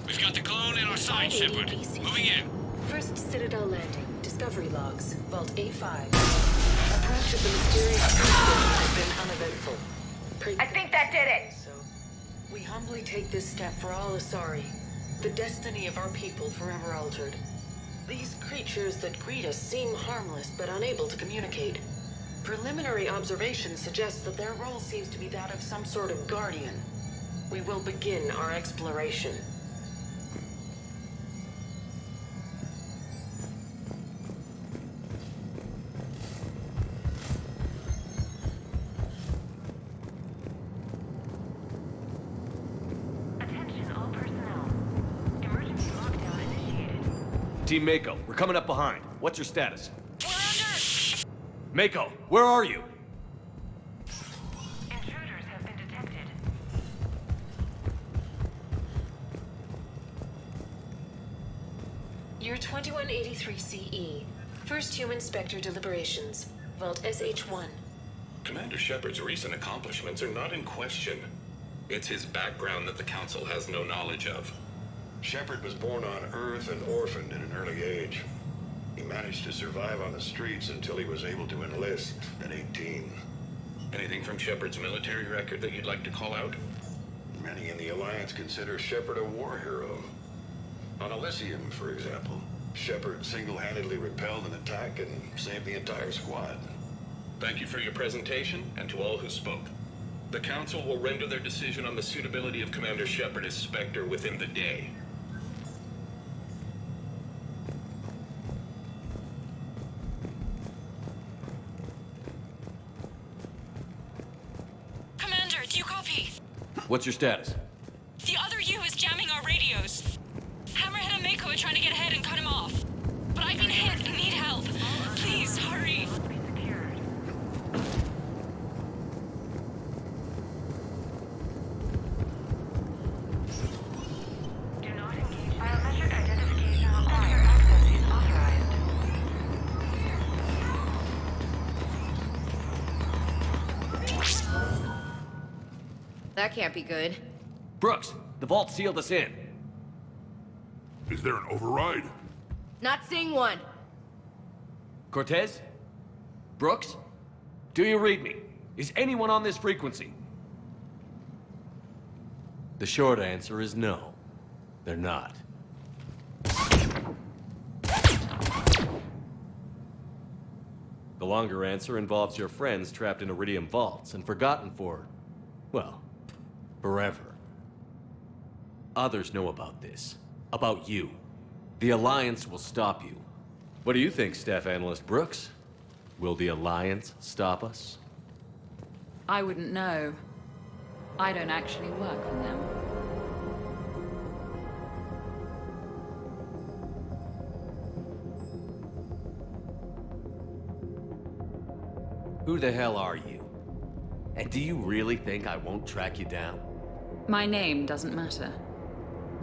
We've got the clone in our sight, Shepard. Moving in. First Citadel landing, Discovery logs, Vault A5. Approach of the mysterious creature has been uneventful. I think that did it. So, we humbly take this step for all Asari, the destiny of our people forever altered. These creatures that greet us seem harmless but unable to communicate. Preliminary observations suggest that their role seems to be that of some sort of guardian. We will begin our exploration. Attention all personnel. Emergency lockdown initiated. Team Mako, we're coming up behind. What's your status? We're under! Mako, where are you? Intruders have been detected. Year 2183 CE. First Human Spectre Deliberations. Vault SH1. Commander Shepard's recent accomplishments are not in question. It's his background that the Council has no knowledge of. Shepard was born on Earth and orphaned at an early age. He managed to survive on the streets until he was able to enlist at 18. Anything from Shepard's military record that you'd like to call out? Many in the Alliance consider Shepard a war hero. On Elysium, for example, Shepard single-handedly repelled an attack and saved the entire squad. Thank you for your presentation, and to all who spoke. The Council will render their decision on the suitability of Commander Shepard as Spectre within the day. What's your status? The other U is jamming our radios. Hammerhead and Mako are trying to get ahead and cut him off. But I've been hit and need help. Please, hurry. Do not engage. Biometric identification required. Access is authorized. That can't be good. Brooks, the vault sealed us in. Is there an override? Not seeing one. Cortez? Brooks? Do you read me? Is anyone on this frequency? The short answer is no. They're not. The longer answer involves your friends trapped in Iridium vaults and forgotten for, well, forever. Others know about this. About you. The Alliance will stop you. What do you think, Staff Analyst Brooks? Will the Alliance stop us? I wouldn't know. I don't actually work for them. Who the hell are you? And do you really think I won't track you down? My name doesn't matter.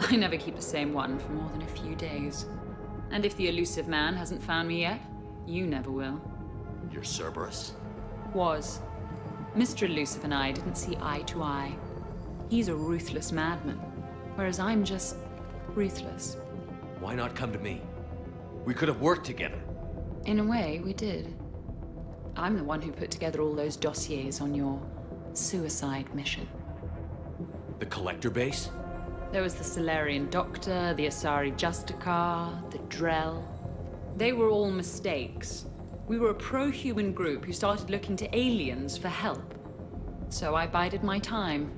I never keep the same one for more than a few days. And if the elusive man hasn't found me yet, you never will. You're Cerberus? Was. Mr. Elusive and I didn't see eye to eye. He's a ruthless madman, whereas I'm just ruthless. Why not come to me? We could have worked together. In a way, we did. I'm the one who put together all those dossiers on your suicide mission. The Collector base? There was the Solarian Doctor, the Asari Justicar, the Drell. They were all mistakes. We were a pro-human group who started looking to aliens for help. So I bided my time.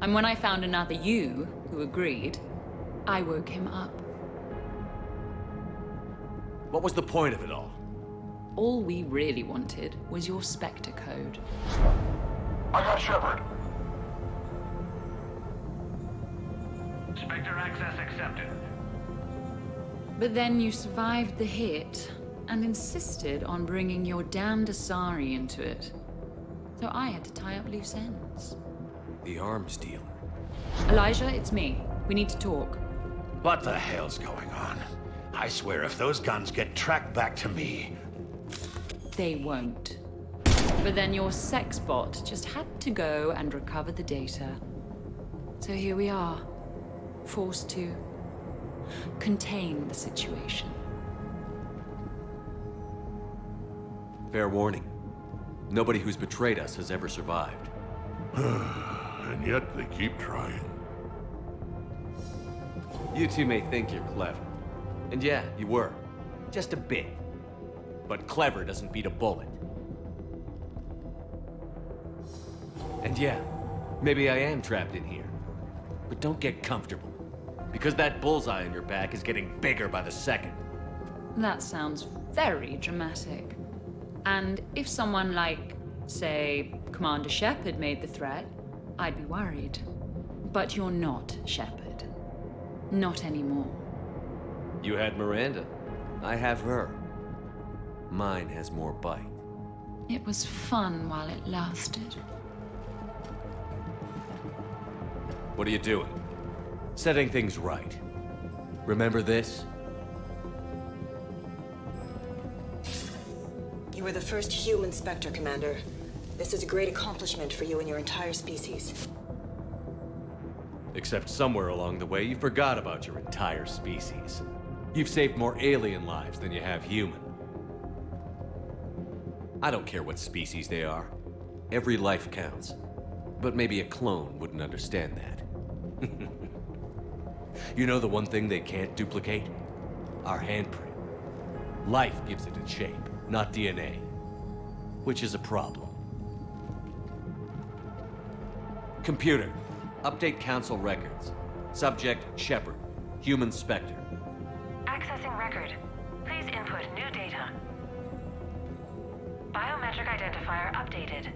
And when I found another you who agreed, I woke him up. What was the point of it all? All we really wanted was your Spectre code. I got Shepard. Spectre access accepted. But then you survived the hit and insisted on bringing your damned Asari into it. So I had to tie up loose ends. The arms dealer. Elijah, it's me. We need to talk. What the hell's going on? I swear if those guns get tracked back to me... They won't. But then your sex bot just had to go and recover the data. So here we are, forced to contain the situation. Fair warning. Nobody who's betrayed us has ever survived. And yet they keep trying. You two may think you're clever. And yeah, you were. Just a bit. But clever doesn't beat a bullet. And yeah, maybe I am trapped in here. But don't get comfortable. Because that bullseye on your back is getting bigger by the second. That sounds very dramatic. And if someone like, say, Commander Shepard made the threat, I'd be worried. But you're not Shepard. Not anymore. You had Miranda. I have her. Mine has more bite. It was fun while it lasted. What are you doing? Setting things right. Remember this? You were the first human Spectre, Commander. This is a great accomplishment for you and your entire species. Except somewhere along the way, you forgot about your entire species. You've saved more alien lives than you have human. I don't care what species they are. Every life counts. But maybe a clone wouldn't understand that. You know the one thing they can't duplicate? Our handprint. Life gives it its shape, not DNA. Which is a problem. Computer, update Council records. Subject, Shepard. Human Spectre. Accessing record. Please input new data. Biometric identifier updated.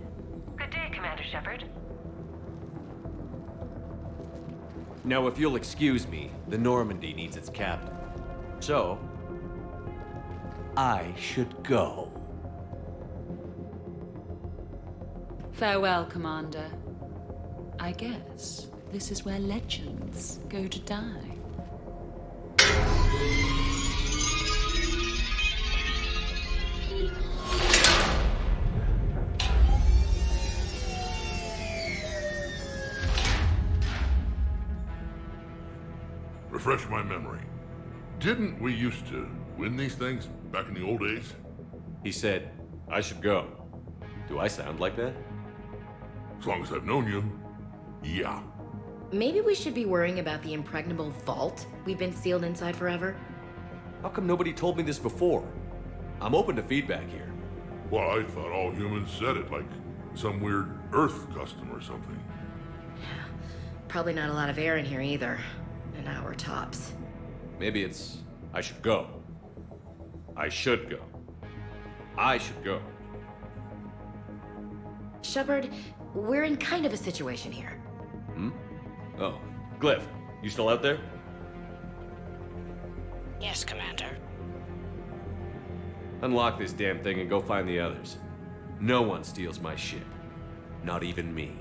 Good day, Commander Shepard. Now, if you'll excuse me, the Normandy needs its captain. So, I should go. Farewell, Commander. I guess this is where legends go to die. Refresh my memory. Didn't we used to win these things back in the old days? He said, I should go. Do I sound like that? As long as I've known you, yeah. Maybe we should be worrying about the impregnable vault we've been sealed inside forever? How come nobody told me this before? I'm open to feedback here. Well, I thought all humans said it, like some weird Earth custom or something. Probably not a lot of air in here either. An hour tops. Maybe it's, I should go. I should go. I should go. Shepard, we're in kind of a situation here. Hmm? Oh, Glyph, you still out there? Yes, Commander. Unlock this damn thing and go find the others. No one steals my ship. Not even me.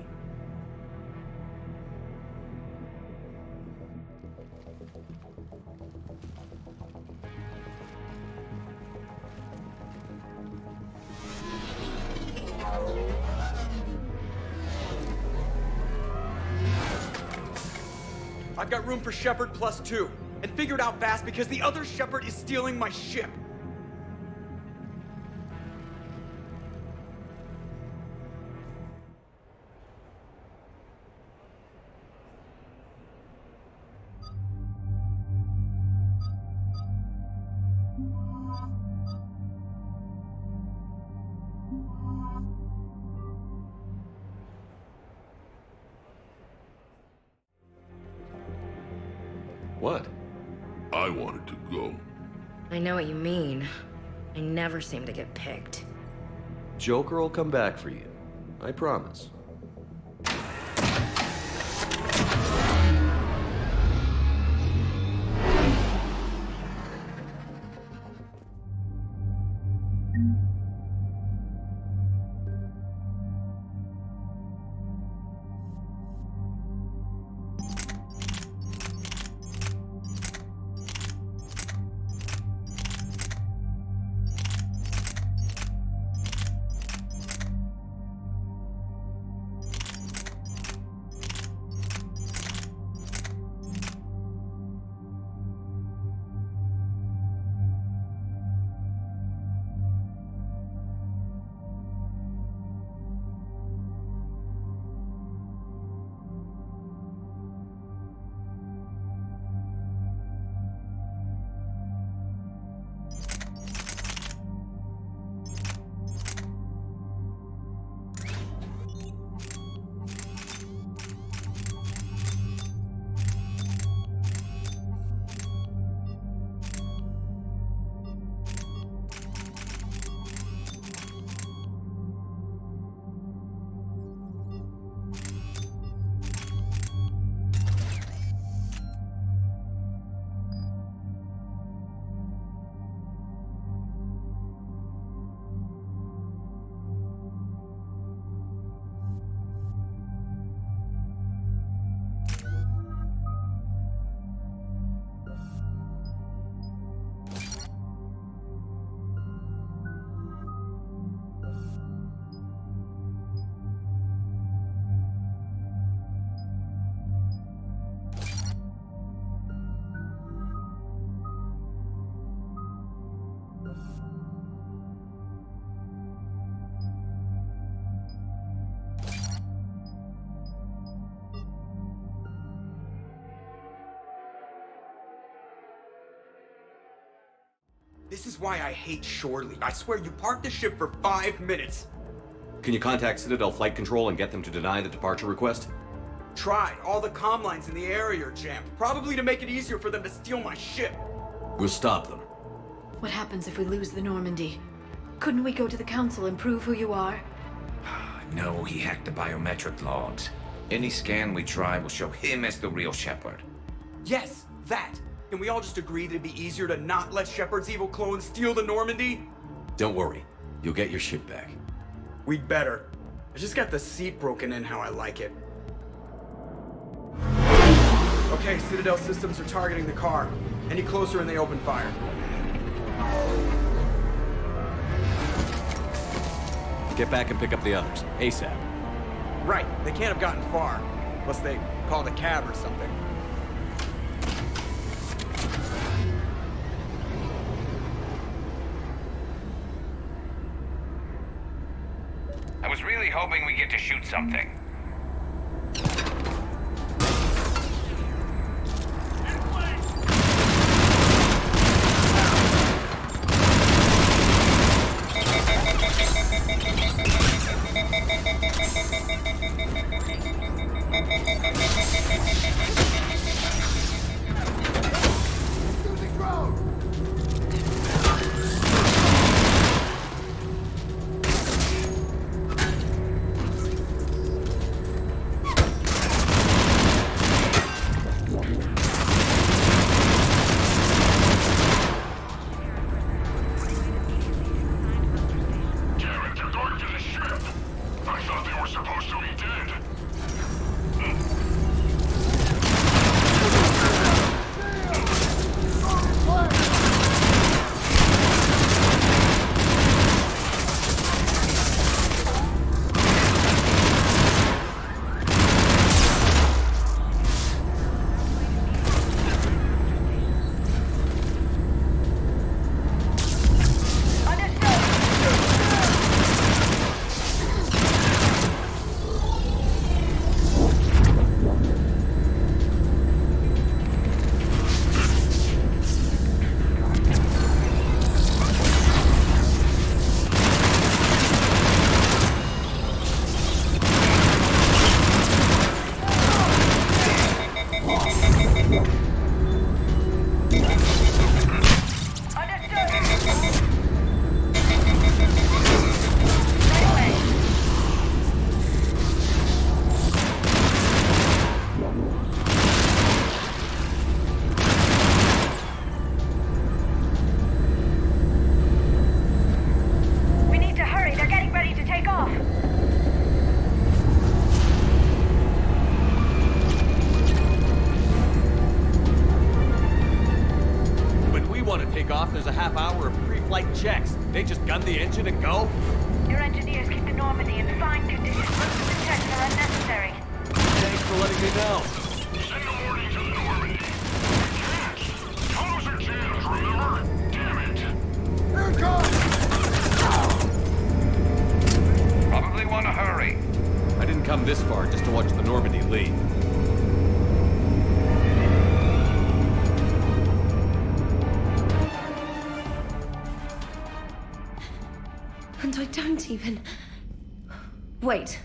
I've got room for Shepard +2, and figure it out fast because the other Shepard is stealing my ship. What? I wanted to go. I know what you mean. I never seem to get picked. Joker will come back for you. I promise. This is why I hate Shore Leave. I swear you parked the ship for 5 minutes. Can you contact Citadel Flight Control and get them to deny the departure request? Tried. All the comm lines in the area are jammed. Probably to make it easier for them to steal my ship. We'll stop them. What happens if we lose the Normandy? Couldn't we go to the Council and prove who you are? No, he hacked the biometric logs. Any scan we try will show him as the real Shepard. Yes, that. Can we all just agree that it'd be easier to not let Shepard's evil clone steal the Normandy? Don't worry. You'll get your ship back. We'd better. I just got the seat broken in how I like it. Okay, Citadel systems are targeting the car. Any closer and they open fire. Get back and pick up the others, ASAP. Right, they can't have gotten far. Unless they called a cab or something. I was really hoping we get to shoot something. There's a half hour of pre-flight checks. They just gun the engine and go? Your engineers keep the Normandy in fine condition. Most of the checks are unnecessary. Thanks for letting me know. Send a warning to the Normandy. We can't. Tunnels are jammed, remember? Damn it. Here it comes! Probably want to hurry. I didn't come this far just to watch the Normandy leave. And I don't even... Wait.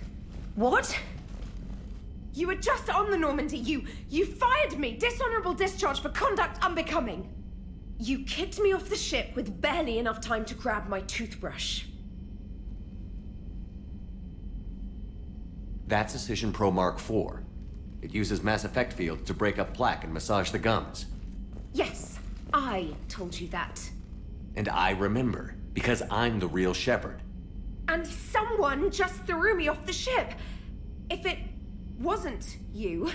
What? You were just on the Normandy. You fired me. Dishonorable discharge for conduct unbecoming. You kicked me off the ship with barely enough time to grab my toothbrush. That's Precision Pro Mark IV. It uses mass effect fields to break up plaque and massage the gums. Yes, I told you that. And I remember, because I'm the real Shepard. And someone just threw me off the ship. If it wasn't you...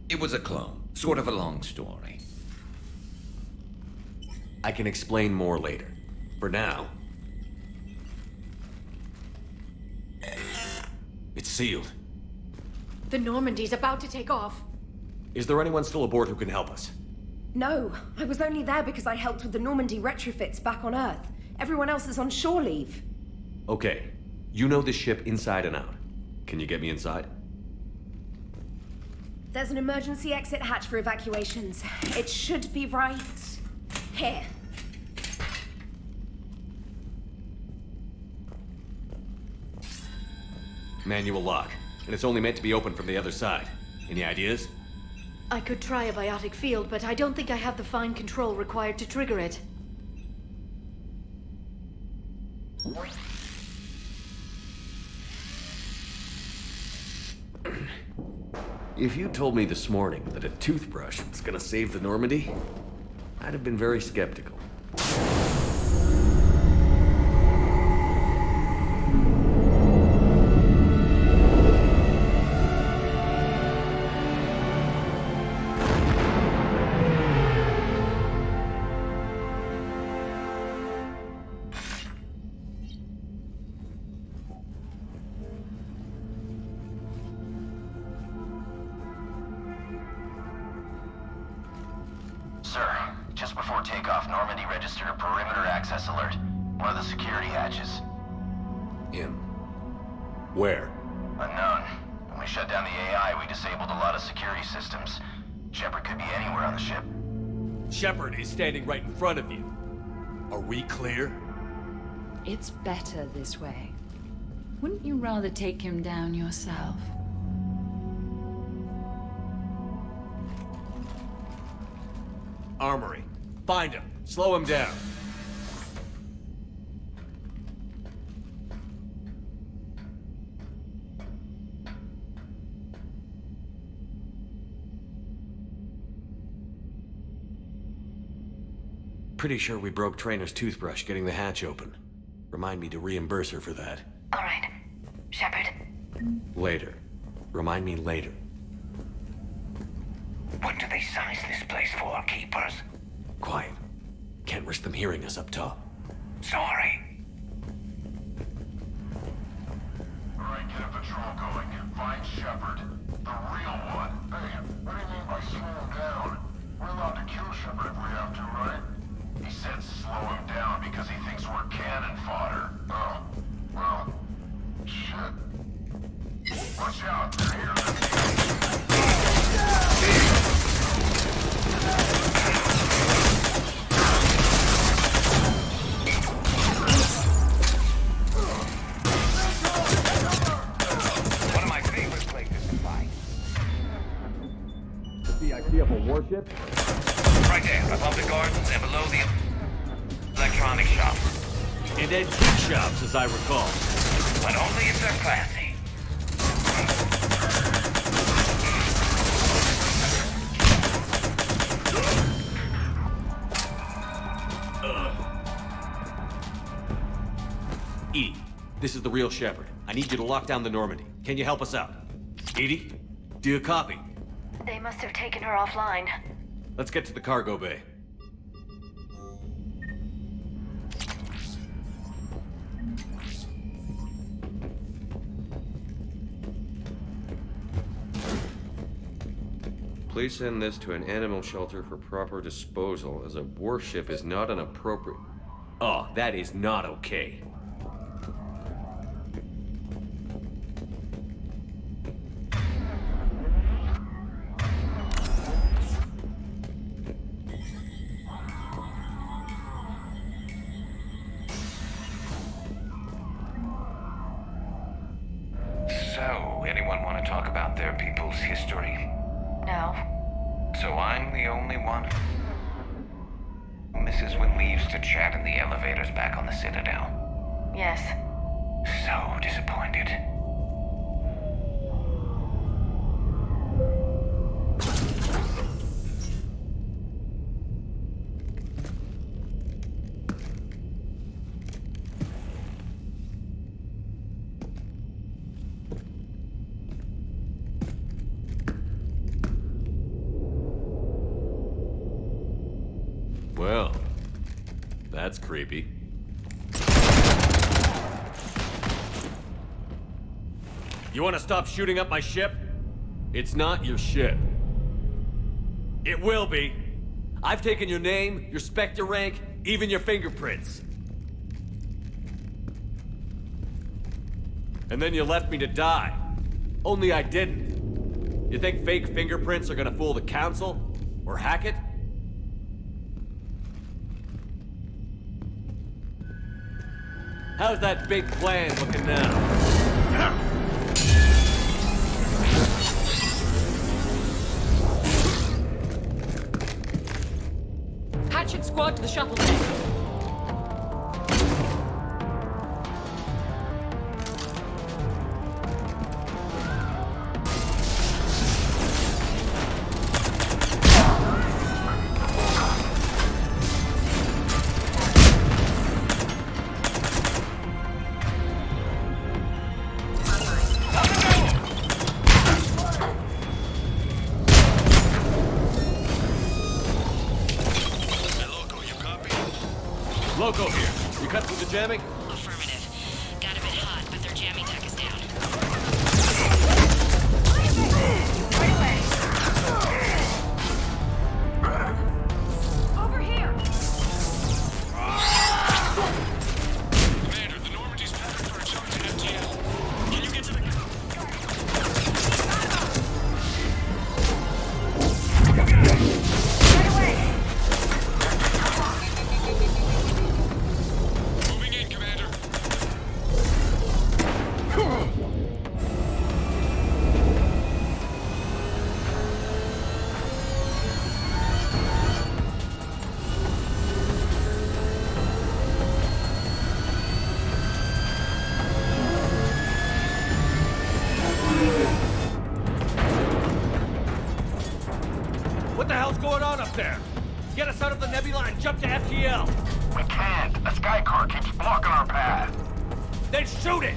It was a clone. Sort of a long story. I can explain more later. For now... It's sealed. The Normandy's about to take off. Is there anyone still aboard who can help us? No, I was only there because I helped with the Normandy retrofits back on Earth. Everyone else is on shore leave. Okay. You know this ship inside and out. Can you get me inside? There's an emergency exit hatch for evacuations. It should be right here. Manual lock. And it's only meant to be opened from the other side. Any ideas? I could try a biotic field, but I don't think I have the fine control required to trigger it. If you told me this morning that a toothbrush was gonna save the Normandy, I'd have been very skeptical. Sir, just before takeoff, Normandy registered a perimeter access alert. One of the security hatches. Him. Where? Unknown. When we shut down the AI, we disabled a lot of security systems. Shepard could be anywhere on the ship. Shepard is standing right in front of you. Are we clear? It's better this way. Wouldn't you rather take him down yourself? Armory. Find him. Slow him down. Pretty sure we broke Trainor's toothbrush getting the hatch open. Remind me to reimburse her for that. All right. Shepard. Later. Remind me later. What do they size this place for, Keepers? Quiet. Can't risk them hearing us up top. Sorry. Alright, get a patrol going. Find Shepard. The real one. Hey, what do you mean by slow him down? We're allowed to kill Shepard if we have to, right? He said slow him down because he thinks we're cannon fodder. Oh, well, shit. Watch out, they're here. One of my favorite places to fight. The idea of a warship? Right there, above the gardens and below the electronic shop. And antique shops, as I recall. But only if they're classy. Edie, this is the real Shepard. I need you to lock down the Normandy. Can you help us out? Edie, do you copy? They must have taken her offline. Let's get to the cargo bay. Please send this to an animal shelter for proper disposal, as a warship is not an appropriate... Oh, that is not okay. So, anyone want to talk about their people's history? No. So I'm the only one? Mrs. Wynn leaves to chat in the elevators back on the Citadel. Yes. So disappointed. Well, that's creepy. You want to stop shooting up my ship? It's not your ship. It will be. I've taken your name, your Spectre rank, even your fingerprints. And then you left me to die. Only I didn't. You think fake fingerprints are gonna fool the Council? Or hack it? How's that big plan looking now? Hatchet squad to the shuttle deck. jamming? Affirmative. Got a bit hot, but their jamming tech is down. Right away. Over here. Commander, the Normandy's pattern for a jump to FTL. Can you get to the... Right away. Moving in, Commander. What the hell's going on up there? Get us out of the nebula and jump to FTL! We can't. A sky car keeps blocking our path. Then shoot it!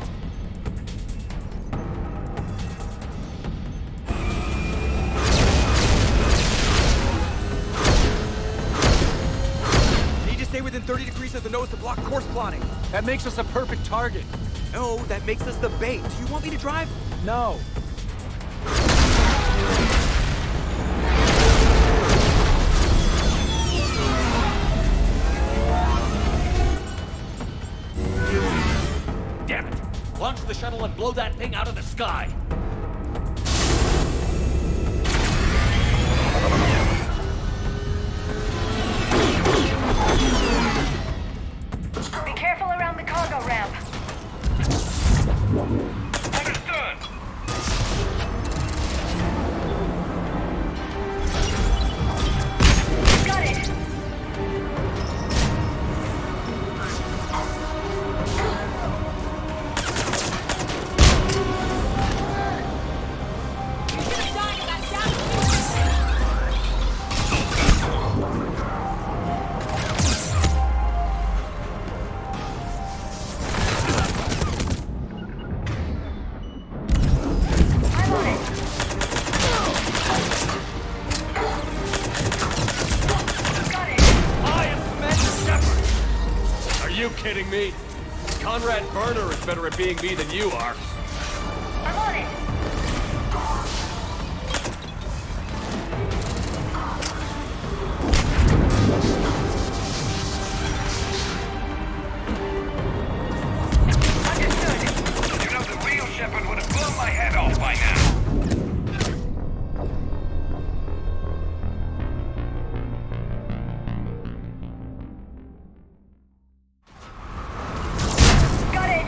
Need to stay within 30 degrees of the nose to block course plotting. That makes us a perfect target. No, that makes us the bait. Do you want me to drive? No. Damn it! Launch the shuttle and blow that thing out of the sky! Be careful around the cargo ramp. Understood. Got it. I'm on it. Got it. I am Commander Shepard! Are you kidding me? Conrad Burner is better at being me than you are. I'm on it. Understood. You know the real Shepard would have blown my head off by now. Got it.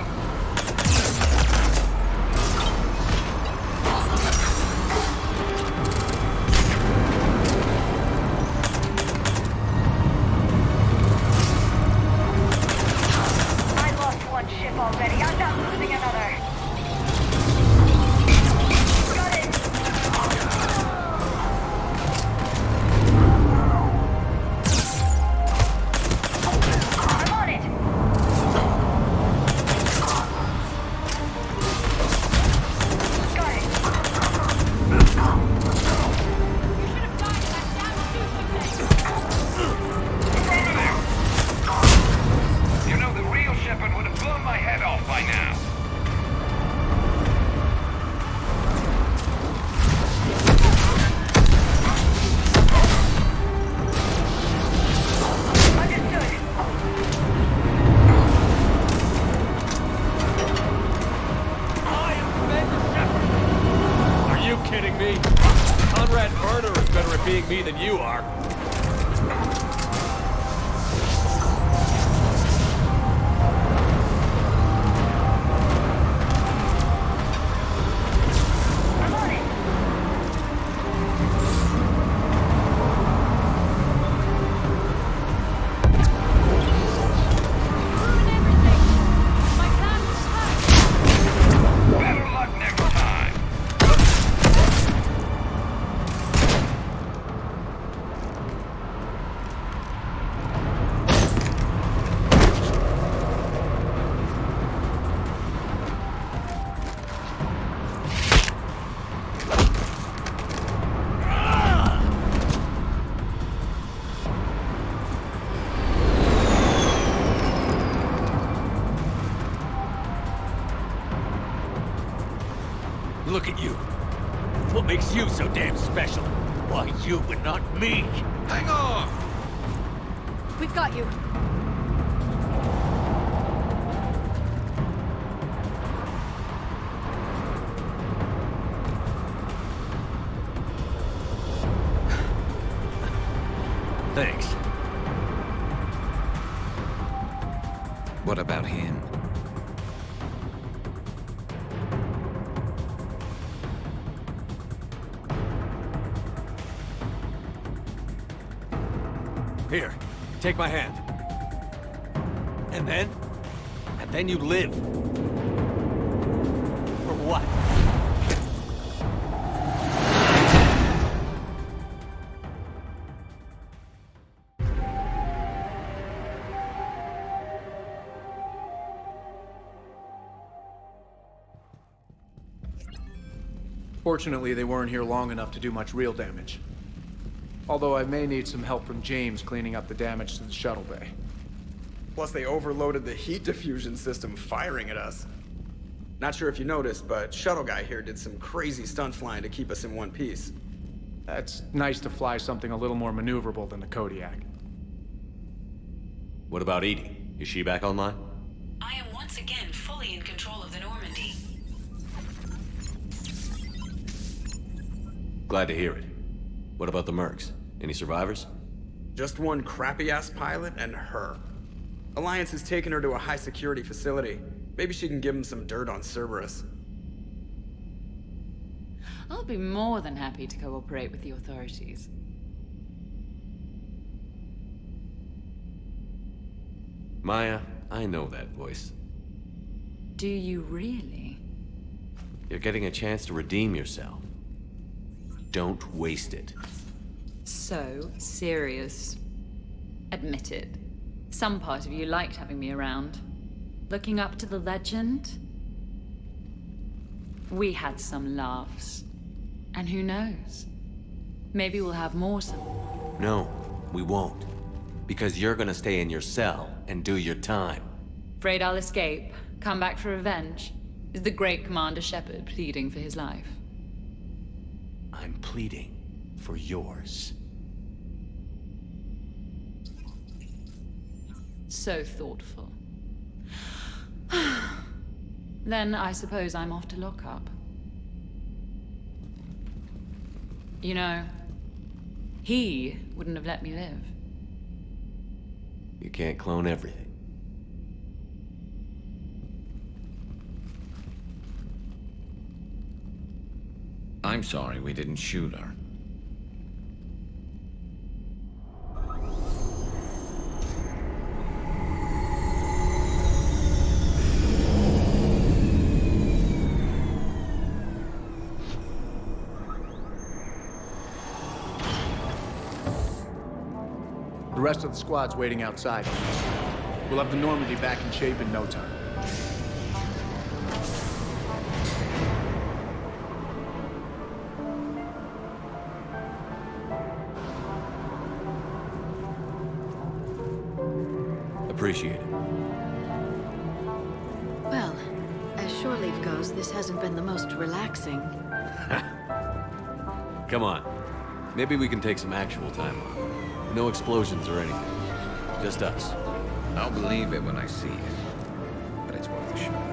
I lost one ship already. I'm not losing another. Got it. I'm on it. Got it. You know the real Shepard would have blown my head off by now. Understood. I am Commander Shepard! Are you kidding me? Conrad Burner is better at being me than you are. I'm on it. Better luck next time. look at you. What makes you so damn special? Why you and not me? Hang on! We've got you. Thanks. What about him? Here, take my hand. And then? And then you live. For what? Fortunately, they weren't here long enough to do much real damage. Although I may need some help from James cleaning up the damage to the shuttle bay. Plus, they overloaded the heat diffusion system, firing at us. Not sure if you noticed, but Shuttle Guy here did some crazy stunt flying to keep us in one piece. It's nice to fly something a little more maneuverable than the Kodiak. What about Edie? Is she back online? I am once again fully in control of the Normandy. Glad to hear it. What about the Mercs? Any survivors? Just one crappy-ass pilot and her. Alliance has taken her to a high-security facility. Maybe she can give him some dirt on Cerberus. I'll be more than happy to cooperate with the authorities. Maya, I know that voice. Do you really? You're getting a chance to redeem yourself. Don't waste it. So serious. Admit it. Some part of you liked having me around. Looking up to the legend? We had some laughs. And who knows? Maybe we'll have more some. No, we won't. Because you're gonna stay in your cell and do your time. Afraid I'll escape, come back for revenge? Is the great Commander Shepard pleading for his life? I'm pleading for yours. So thoughtful. Then I suppose I'm off to lock up. You know, he wouldn't have let me live. You can't clone everything. I'm sorry we didn't shoot her. The rest of the squad's waiting outside. We'll have the Normandy back in shape in no time. Appreciate it. Well, as shore leave goes, this hasn't been the most relaxing. Come on. Maybe we can take some actual time off. No explosions or anything. Just us. I'll believe it when I see it. But it's worth a shot.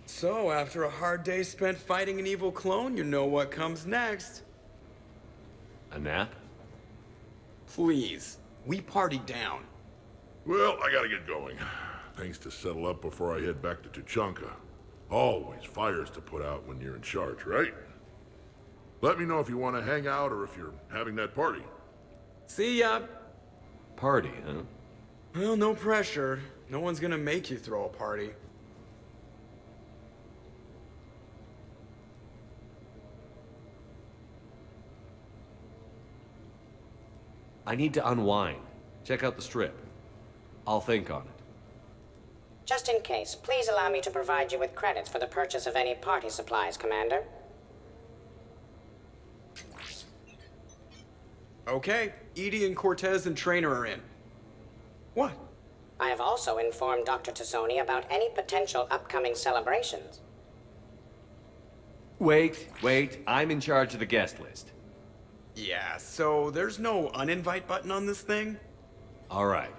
So, after a hard day spent fighting an evil clone, you know what comes next. A nap? Please. We party down. Well, I gotta get going. Things to settle up before I head back to Tuchanka. Always fires to put out when you're in charge, right? Let me know if you want to hang out or if you're having that party. See ya. Party, huh? Well, no pressure. No one's gonna make you throw a party. I need to unwind. Check out the strip. I'll think on it. Just in case, please allow me to provide you with credits for the purchase of any party supplies, Commander. Okay, Edie and Cortez and Trainer are in. What? I have also informed Dr. Tassoni about any potential upcoming celebrations. Wait, I'm in charge of the guest list. Yeah, so there's no uninvite button on this thing? All right.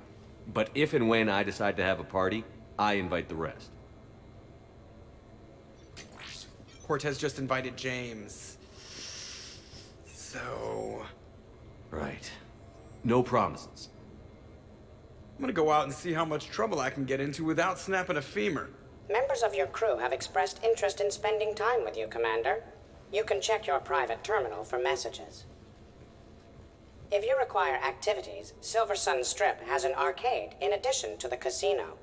But if and when I decide to have a party, I invite the rest. Cortez just invited James. So... Right. No promises. I'm gonna go out and see how much trouble I can get into without snapping a femur. Members of your crew have expressed interest in spending time with you, Commander. You can check your private terminal for messages. If you require activities, Silver Sun Strip has an arcade in addition to the casino.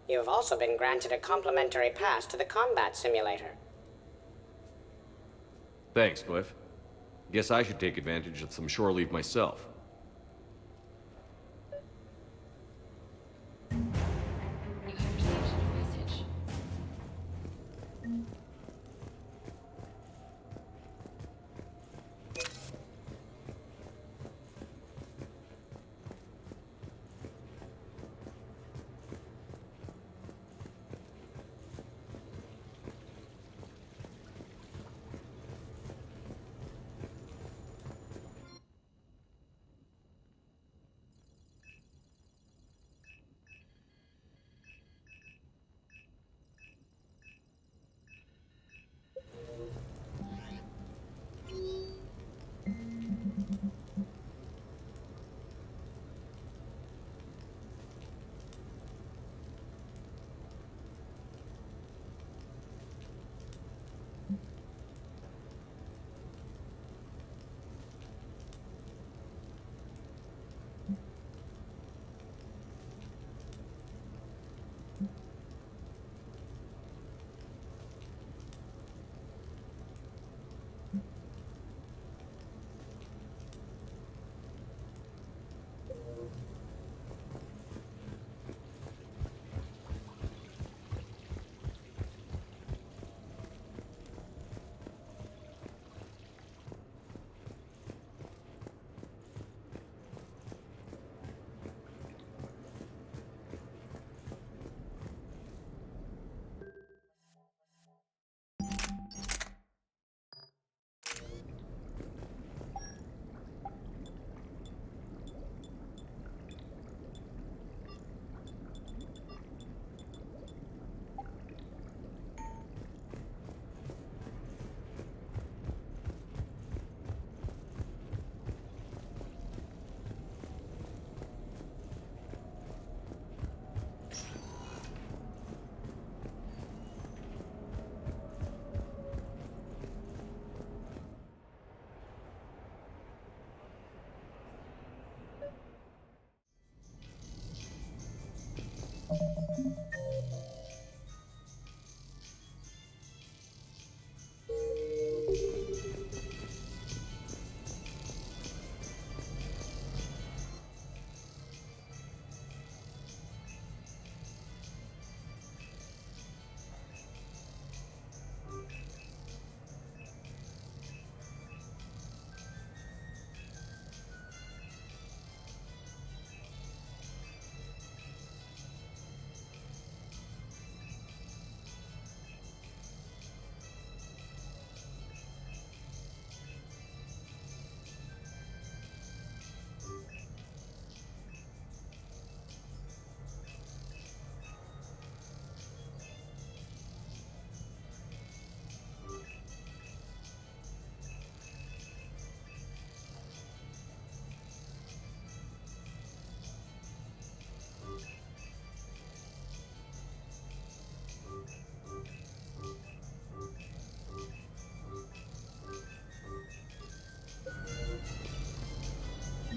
You have also been granted a complimentary pass to the combat simulator. Thanks, Cliff. Guess I should take advantage of some shore leave myself.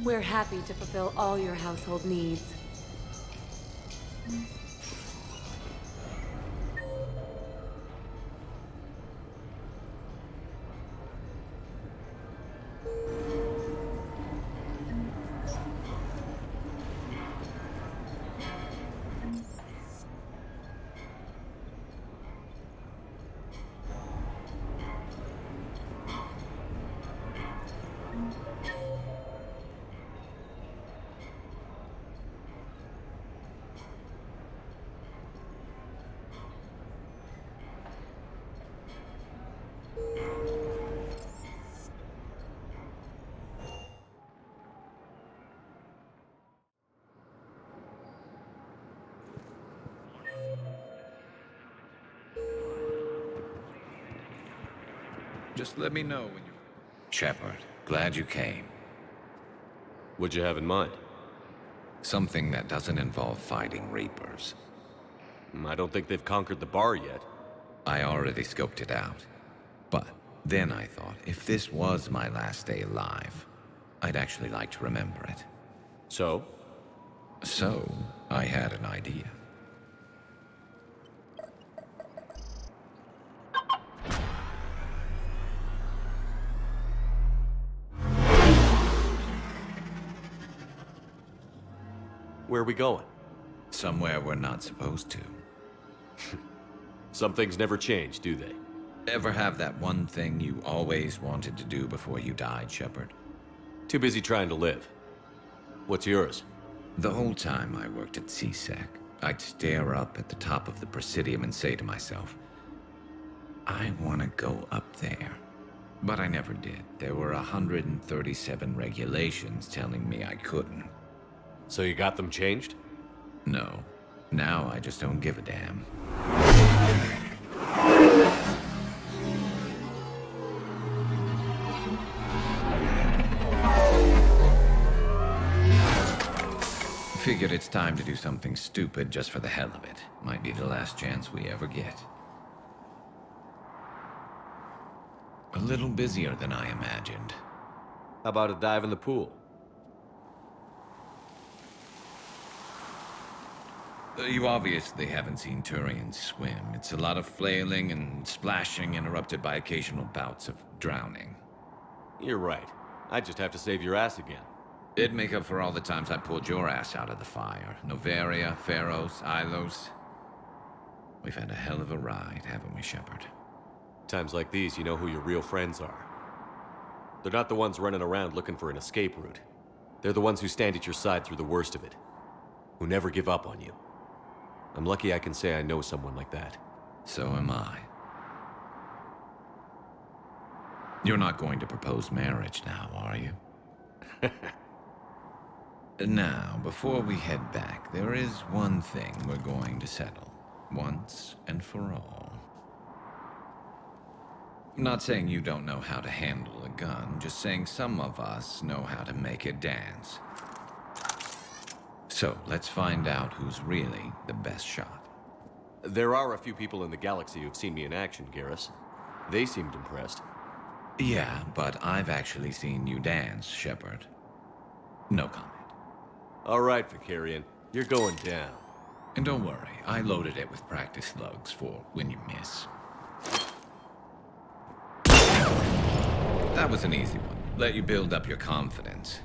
We're happy to fulfill all your household needs. Just let me know when you... Shepard, glad you came. What'd you have in mind? Something that doesn't involve fighting Reapers. I don't think they've conquered the bar yet. I already scoped it out. But then I thought, if this was my last day alive, I'd actually like to remember it. So? So, I had an idea. Where are we going? Somewhere we're not supposed to. Some things never change, do they? Ever have that one thing you always wanted to do before you died, Shepard? Too busy trying to live. What's yours? The whole time I worked at CSEC, I'd stare up at the top of the Presidium and say to myself, I want to go up there. But I never did. There were 137 regulations telling me I couldn't. So you got them changed? No. Now I just don't give a damn. Figured it's time to do something stupid just for the hell of it. Might be the last chance we ever get. A little busier than I imagined. How about a dive in the pool? You obviously haven't seen Turians swim. It's a lot of flailing and splashing interrupted by occasional bouts of drowning. You're right. I just have to save your ass again. It'd make up for all the times I pulled your ass out of the fire. Novaria, Pharos, Ilos. We've had a hell of a ride, haven't we, Shepard? Times like these, you know who your real friends are. They're not the ones running around looking for an escape route. They're the ones who stand at your side through the worst of it. Who never give up on you. I'm lucky I can say I know someone like that. So am I. You're not going to propose marriage now, are you? Now, before we head back, there is one thing we're going to settle. Once and for all. I'm not saying you don't know how to handle a gun, just saying some of us know how to make it dance. So, let's find out who's really the best shot. There are a few people in the galaxy who've seen me in action, Garrus. They seemed impressed. Yeah, but I've actually seen you dance, Shepard. No comment. All right, Vicarian. You're going down. And don't worry, I loaded it with practice slugs for when you miss. That was an easy one. Let you build up your confidence.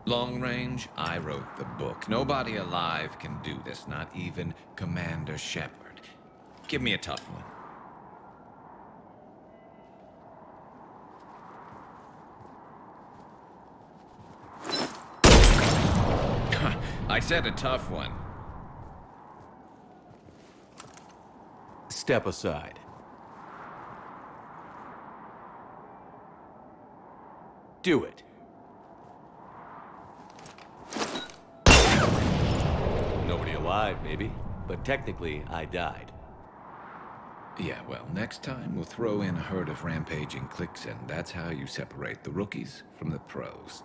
Long range, I wrote the book. Nobody alive can do this, not even Commander Shepard. Give me a tough one. I said a tough one. Step aside. Do it. Nobody alive, maybe. But technically, I died. Yeah, well, next time we'll throw in a herd of rampaging cliques, and that's how you separate the rookies from the pros.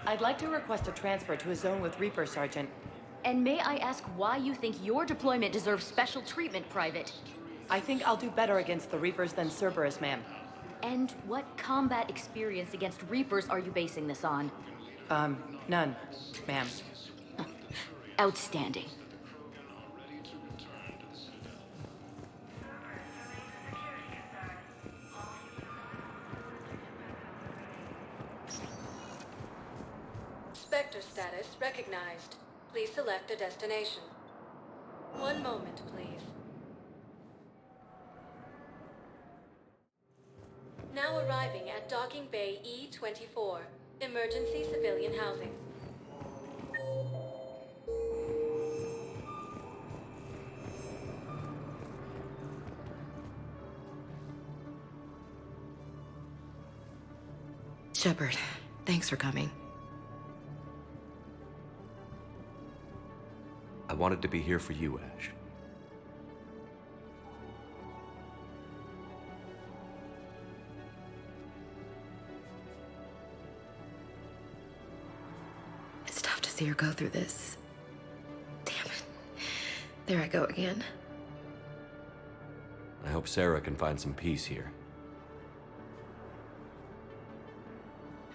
I'd like to request a transfer to a zone with Reaper, Sergeant. And may I ask why you think your deployment deserves special treatment, Private? I think I'll do better against the Reapers than Cerberus, ma'am. And what combat experience against Reapers are you basing this on? None, ma'am. Outstanding. Spectre status recognized. Please select a destination. One moment, please. Now arriving at Docking Bay E-24, emergency civilian housing. Shepard, thanks for coming. I wanted to be here for you, Ash. It's tough to see her go through this. Damn it. There I go again. I hope Sarah can find some peace here.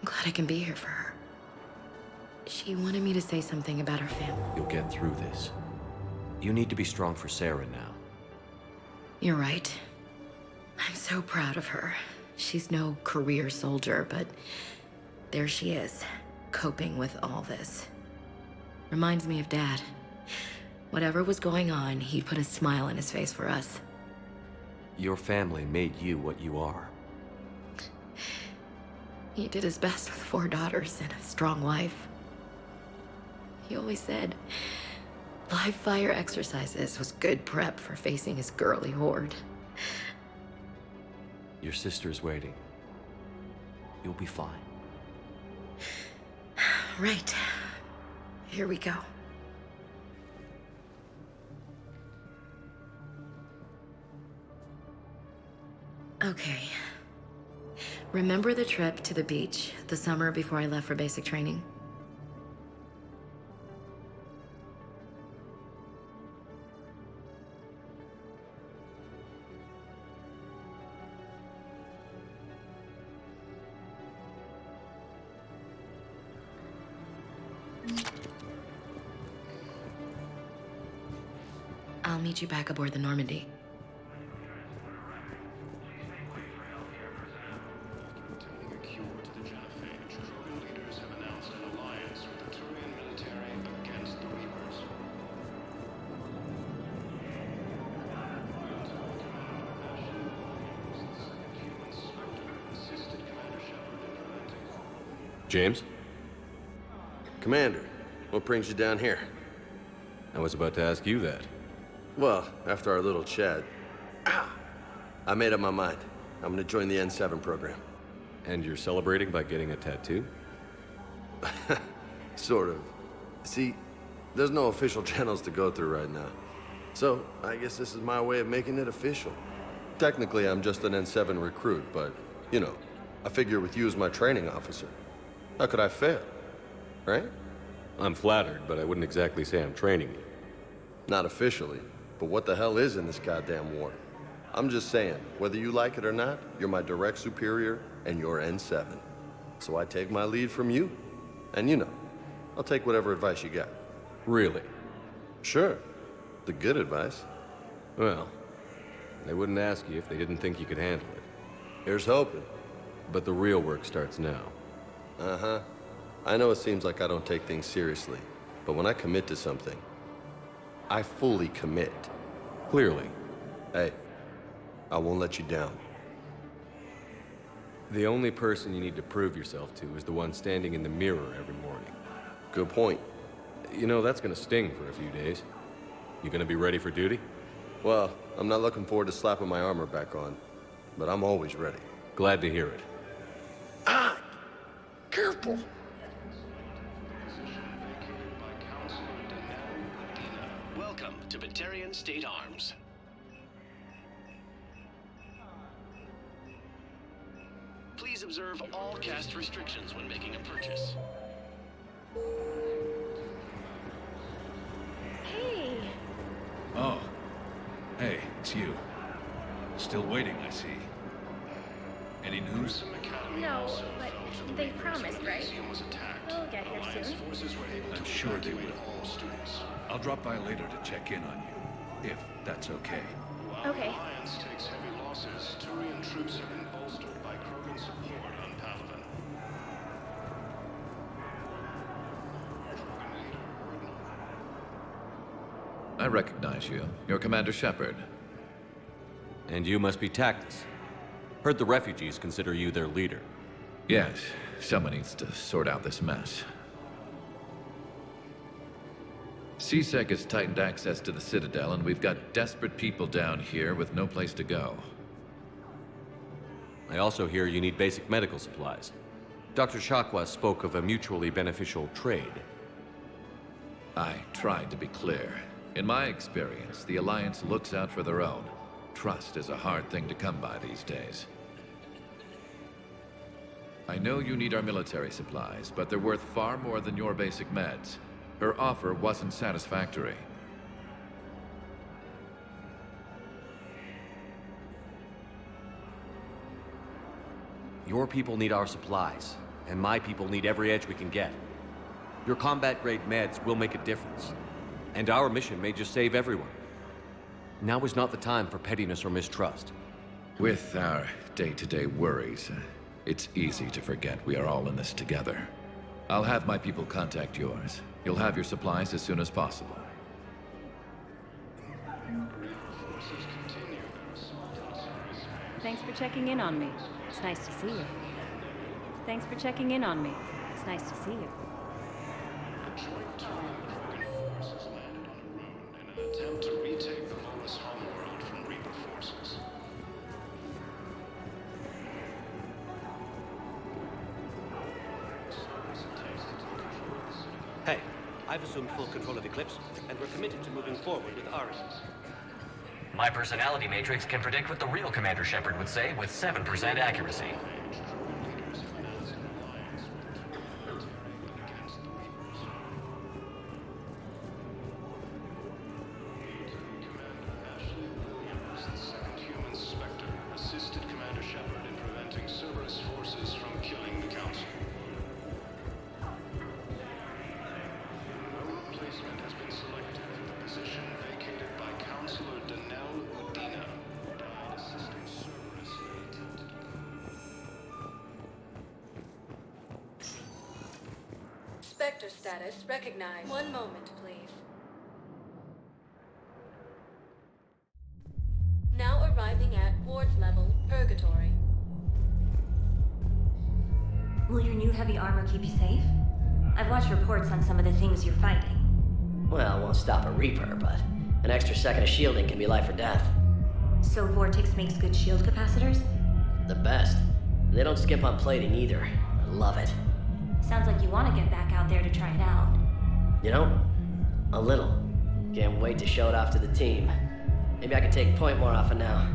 I'm glad I can be here for her. She wanted me to say something about her family. You'll get through this. You need to be strong for Sarah now. You're right. I'm so proud of her. She's no career soldier, but there she is, coping with all this. Reminds me of Dad. Whatever was going on, he'd put a smile on his face for us. Your family made you what you are. He did his best with 4 daughters and a strong wife. He always said live fire exercises was good prep for facing his girly horde. Your sister's waiting. You'll be fine. Right. Here we go. Okay. Remember the trip to the beach the summer before I left for basic training? I'll meet you back aboard the Normandy. James? Commander, what brings you down here? I was about to ask you that. Well, after our little chat, I made up my mind. I'm gonna join the N7 program. And you're celebrating by getting a tattoo? Sort of. See, there's no official channels to go through right now. So, I guess this is my way of making it official. Technically, I'm just an N7 recruit, but, you know, I figure with you as my training officer, how could I fail? Right? I'm flattered, but I wouldn't exactly say I'm training you. Not officially, but what the hell is in this goddamn war? I'm just saying, whether you like it or not, you're my direct superior, and you're N7. So I take my lead from you. And you know, I'll take whatever advice you got. Really? Sure. The good advice. Well, they wouldn't ask you if they didn't think you could handle it. Here's hoping. But the real work starts now. Uh-huh. I know it seems like I don't take things seriously, but when I commit to something, I fully commit. Clearly. Hey, I won't let you down. The only person you need to prove yourself to is the one standing in the mirror every morning. Good point. You know, that's gonna sting for a few days. You gonna be ready for duty? Well, I'm not looking forward to slapping my armor back on, but I'm always ready. Glad to hear it. Careful! Welcome to Batarian State Arms. Please observe all caste restrictions when making a purchase. Hey. Oh. Hey, it's you. Still waiting, I see. Any news? No, but they promised, right? We'll get here soon. I'm sure they will. I'll drop by later to check in on you, if that's okay. Okay. Alliance takes heavy losses to Intrusive and bolstered by Krogan support on Palaven. I recognize you. You're Commander Shepard. And you must be Tactus. Heard the refugees consider you their leader. Yes, someone needs to sort out this mess. CSEC has tightened access to the Citadel, and we've got desperate people down here with no place to go. I also hear you need basic medical supplies. Dr. Shakwa spoke of a mutually beneficial trade. I tried to be clear. In my experience, the Alliance looks out for their own. Trust is a hard thing to come by these days. I know you need our military supplies, but they're worth far more than your basic meds. Her offer wasn't satisfactory. Your people need our supplies, and my people need every edge we can get. Your combat-grade meds will make a difference, and our mission may just save everyone. Now is not the time for pettiness or mistrust. With our day-to-day worries, it's easy to forget we are all in this together. I'll have my people contact yours. You'll have your supplies as soon as possible. Thanks for checking in on me. It's nice to see you. Thanks for checking in on me. It's nice to see you. A joint team of Krogan forces landed on a road in an attempt to retake the Volus homeworld from Reaper forces. Hey, I've assumed full control of Eclipse, and we're committed to moving forward with Ari. My personality matrix can predict what the real Commander Shepard would say with 7% accuracy. Assisted Commander Shepard in preventing Cerberus forces from killing the Council. No replacement has been selected for the position vacated by Counselor Danelle Udina, who died assisting Cerberus in an attempted coup. Spectre status recognized. One moment, please. Now arriving at Ward's level, Purgatory. Will your new heavy armor keep you safe? I've watched reports on some of the things you're fighting. Well, it won't stop a Reaper, but an extra second of shielding can be life or death. So Vortex makes good shield capacitors? The best. They don't skimp on plating either. I love it. Sounds like you want to get back out there to try it out. You know, a little. Can't wait to show it off to the team. Maybe I can take point more often now.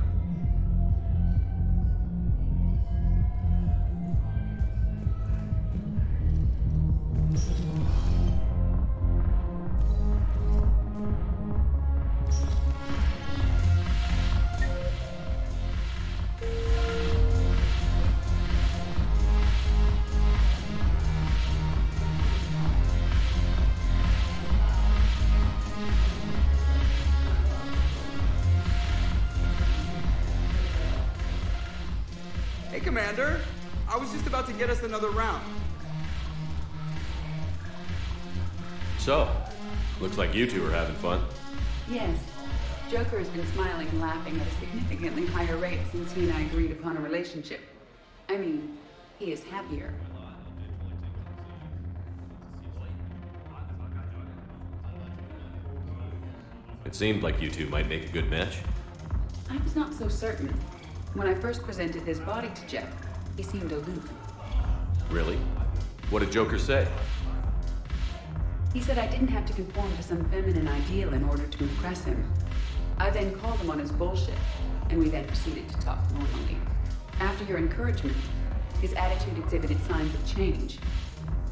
Hey, Commander. I was just about to get us another round. So, looks like you two are having fun. Yes. Joker has been smiling and laughing at a significantly higher rate since he and I agreed upon a relationship. I mean, he is happier. It seemed like you two might make a good match. I was not so certain. When I first presented his body to Jeff, he seemed aloof. Really? What did Joker say? He said I didn't have to conform to some feminine ideal in order to impress him. I then called him on his bullshit, and we then proceeded to talk normally. After your encouragement, his attitude exhibited signs of change.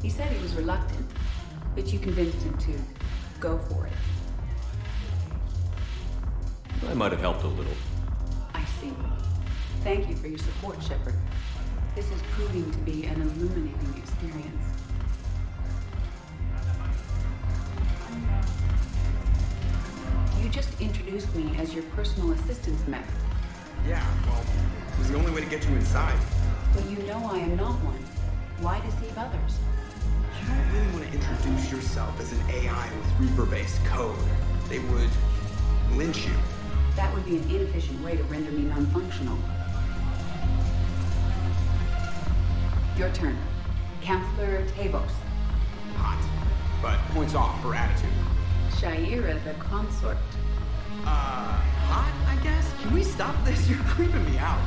He said he was reluctant, but you convinced him to go for it. I might have helped a little. I see. Thank you for your support, Shepard. This is proving to be an illuminating experience. You just introduced me as your personal assistance mech. Yeah, well, it was the only way to get you inside. But you know I am not one. Why deceive others? You don't really want to introduce yourself as an AI with Reaper-based code. They would lynch you. That would be an inefficient way to render me non-functional. Your turn. Counselor Tavos. Hot, but points off for attitude. Shaira the consort. Hot, I guess? Can we stop this? You're creeping me out.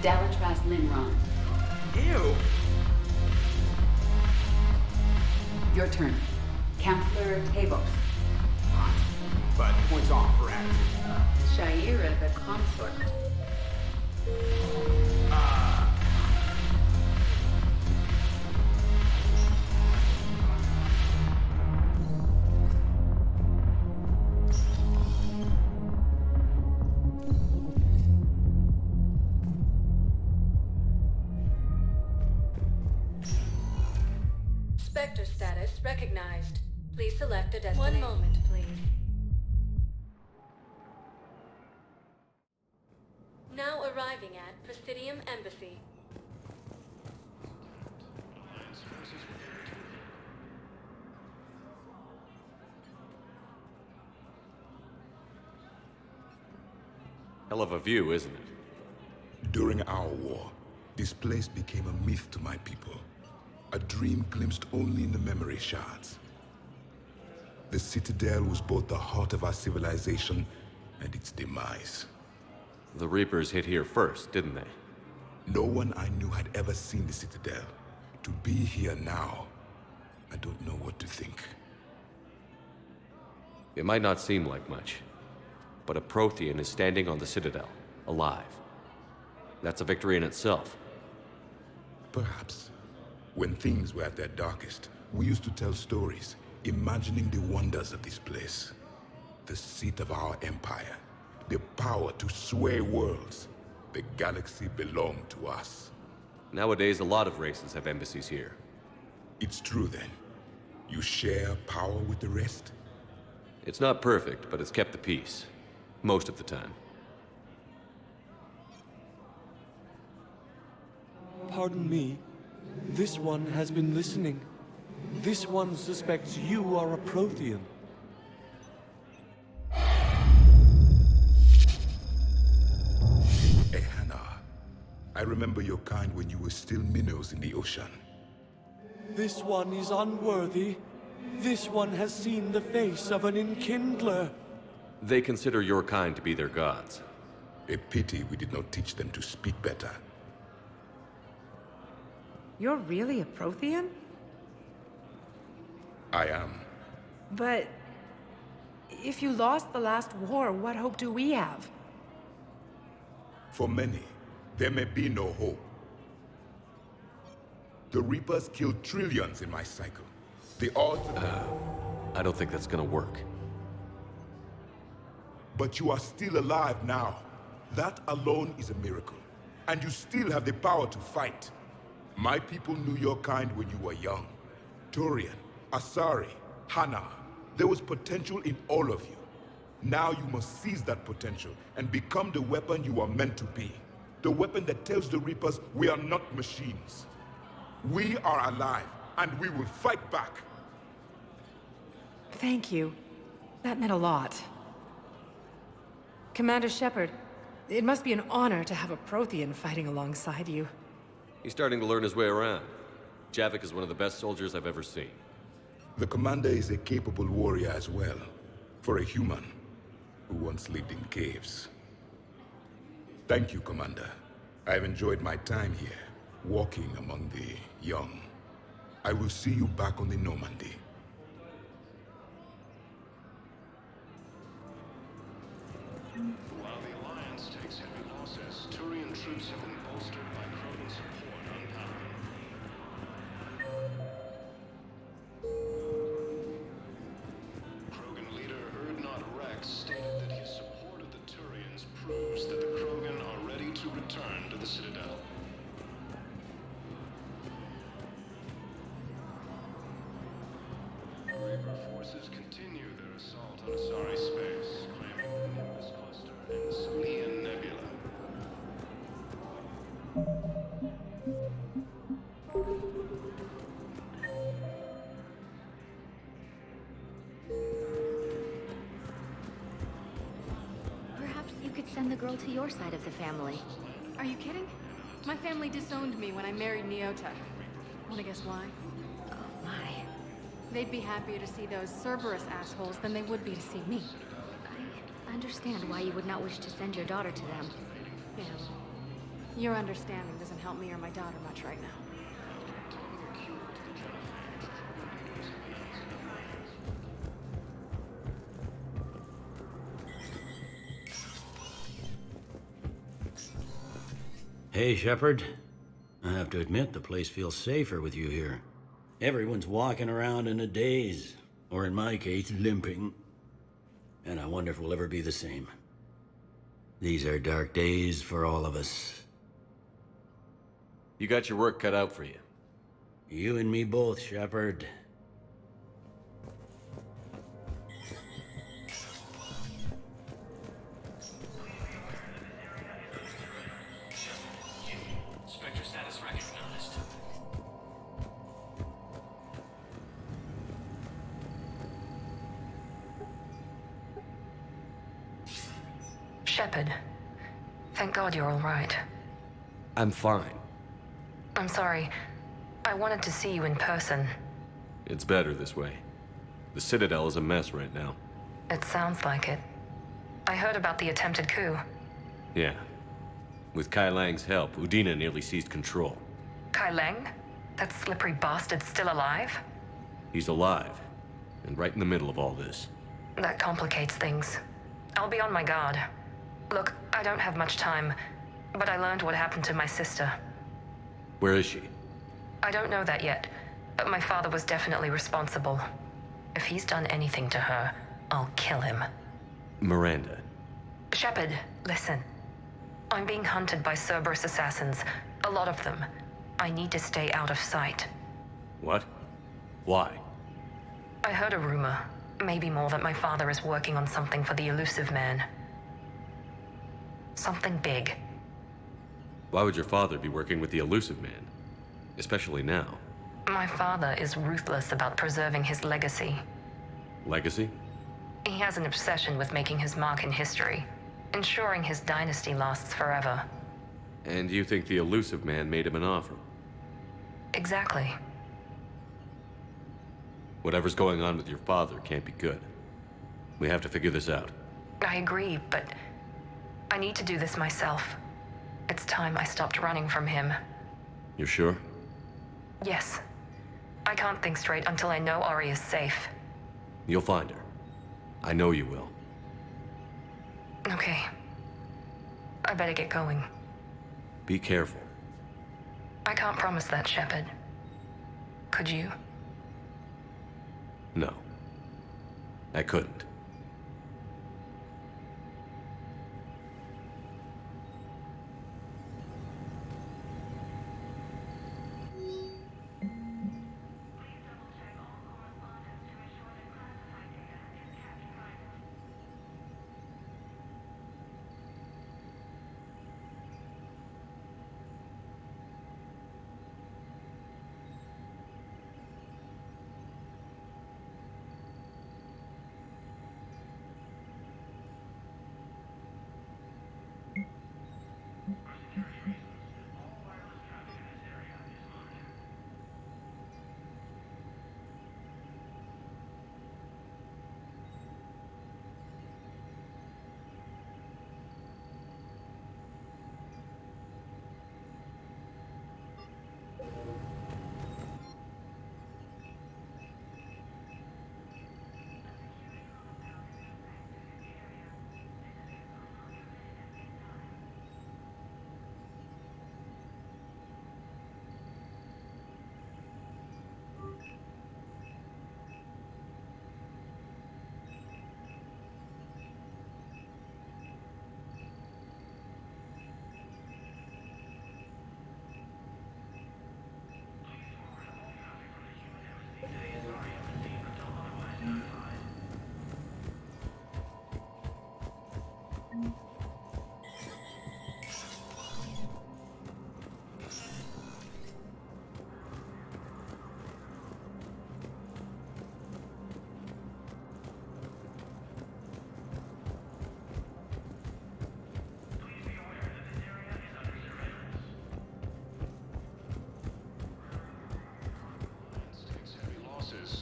Dalatras Linron. Ew. Your turn. Counselor Tavos. But points off for attitude. Shaira the consort. Spectre status recognized. Please select a destination. 1 moment, please. Now arriving at Presidium Embassy. Hell of a view, isn't it? During our war, this place became a myth to my people. A dream glimpsed only in the memory shards. The Citadel was both the heart of our civilization and its demise. The Reapers hit here first, didn't they? No one I knew had ever seen the Citadel. To be here now, I don't know what to think. It might not seem like much, but a Prothean is standing on the Citadel, alive. That's a victory in itself. Perhaps. When things were at their darkest, we used to tell stories, imagining the wonders of this place. The seat of our empire, the power to sway worlds. The galaxy belonged to us. Nowadays, a lot of races have embassies here. It's true then. You share power with the rest? It's not perfect, but it's kept the peace. Most of the time. Pardon me. This one has been listening. This one suspects you are a Prothean. Ehana, I remember your kind when you were still minnows in the ocean. This one is unworthy. This one has seen the face of an enkindler. They consider your kind to be their gods. A pity we did not teach them to speak better. You're really a Prothean? I am. But if you lost the last war, what hope do we have? For many, there may be no hope. The Reapers killed trillions in my cycle. The odds... I don't think that's gonna work. But you are still alive now. That alone is a miracle. And you still have the power to fight. My people knew your kind when you were young. Turian, Asari, Hana. There was potential in all of you. Now you must seize that potential and become the weapon you are meant to be. The weapon that tells the Reapers we are not machines. We are alive, and we will fight back. Thank you. That meant a lot. Commander Shepard, it must be an honor to have a Prothean fighting alongside you. He's starting to learn his way around. Javik is one of the best soldiers I've ever seen. The commander is a capable warrior as well. For a human who once lived in caves. Thank you, Commander. I've enjoyed my time here, walking among the young. I will see you back on the Normandy. While the Alliance takes heavy losses, Turian troops have been bolstered by Krogan support on power. Krogan leader Urdnot Rex stated that his support of the Turians proves that the Krogan are ready to return to the Citadel. Reaper forces continue their assault on Asari space, claiming the Nimbus Cluster and the Salian Nebula. Perhaps you could send the girl to your side of the family. Are you kidding? My family disowned me when I married Nyota. Wanna guess why? Oh my. They'd be happier to see those Cerberus assholes than they would be to see me. I understand why you would not wish to send your daughter to them. Yeah. Your understanding doesn't help me or my daughter much right now. Hey, Shepard. I have to admit, the place feels safer with you here. Everyone's walking around in a daze, or in my case, limping. And I wonder if we'll ever be the same. These are dark days for all of us. You got your work cut out for you. You and me both, Shepard. Spectre status recognized. Shepard. Thank God you're all right. I'm fine. I'm sorry. I wanted to see you in person. It's better this way. The Citadel is a mess right now. It sounds like it. I heard about the attempted coup. Yeah. With Kai Lang's help, Udina nearly seized control. Kai Leng? That slippery bastard's still alive? He's alive, and right in the middle of all this. That complicates things. I'll be on my guard. Look, I don't have much time, but I learned what happened to my sister. Where is she? I don't know that yet, but my father was definitely responsible. If he's done anything to her, I'll kill him. Miranda. Shepard, listen. I'm being hunted by Cerberus assassins. A lot of them. I need to stay out of sight. What? Why? I heard a rumor, maybe more, that my father is working on something for the Elusive Man. Something big. Why would your father be working with the Elusive Man? Especially now. My father is ruthless about preserving his legacy. Legacy? He has an obsession with making his mark in history, ensuring his dynasty lasts forever. And you think the Elusive Man made him an offer? Exactly. Whatever's going on with your father can't be good. We have to figure this out. I agree, but I need to do this myself. It's time I stopped running from him. You're sure? Yes. I can't think straight until I know Ori is safe. You'll find her. I know you will. Okay. I better get going. Be careful. I can't promise that, Shepard. Could you? No. I couldn't.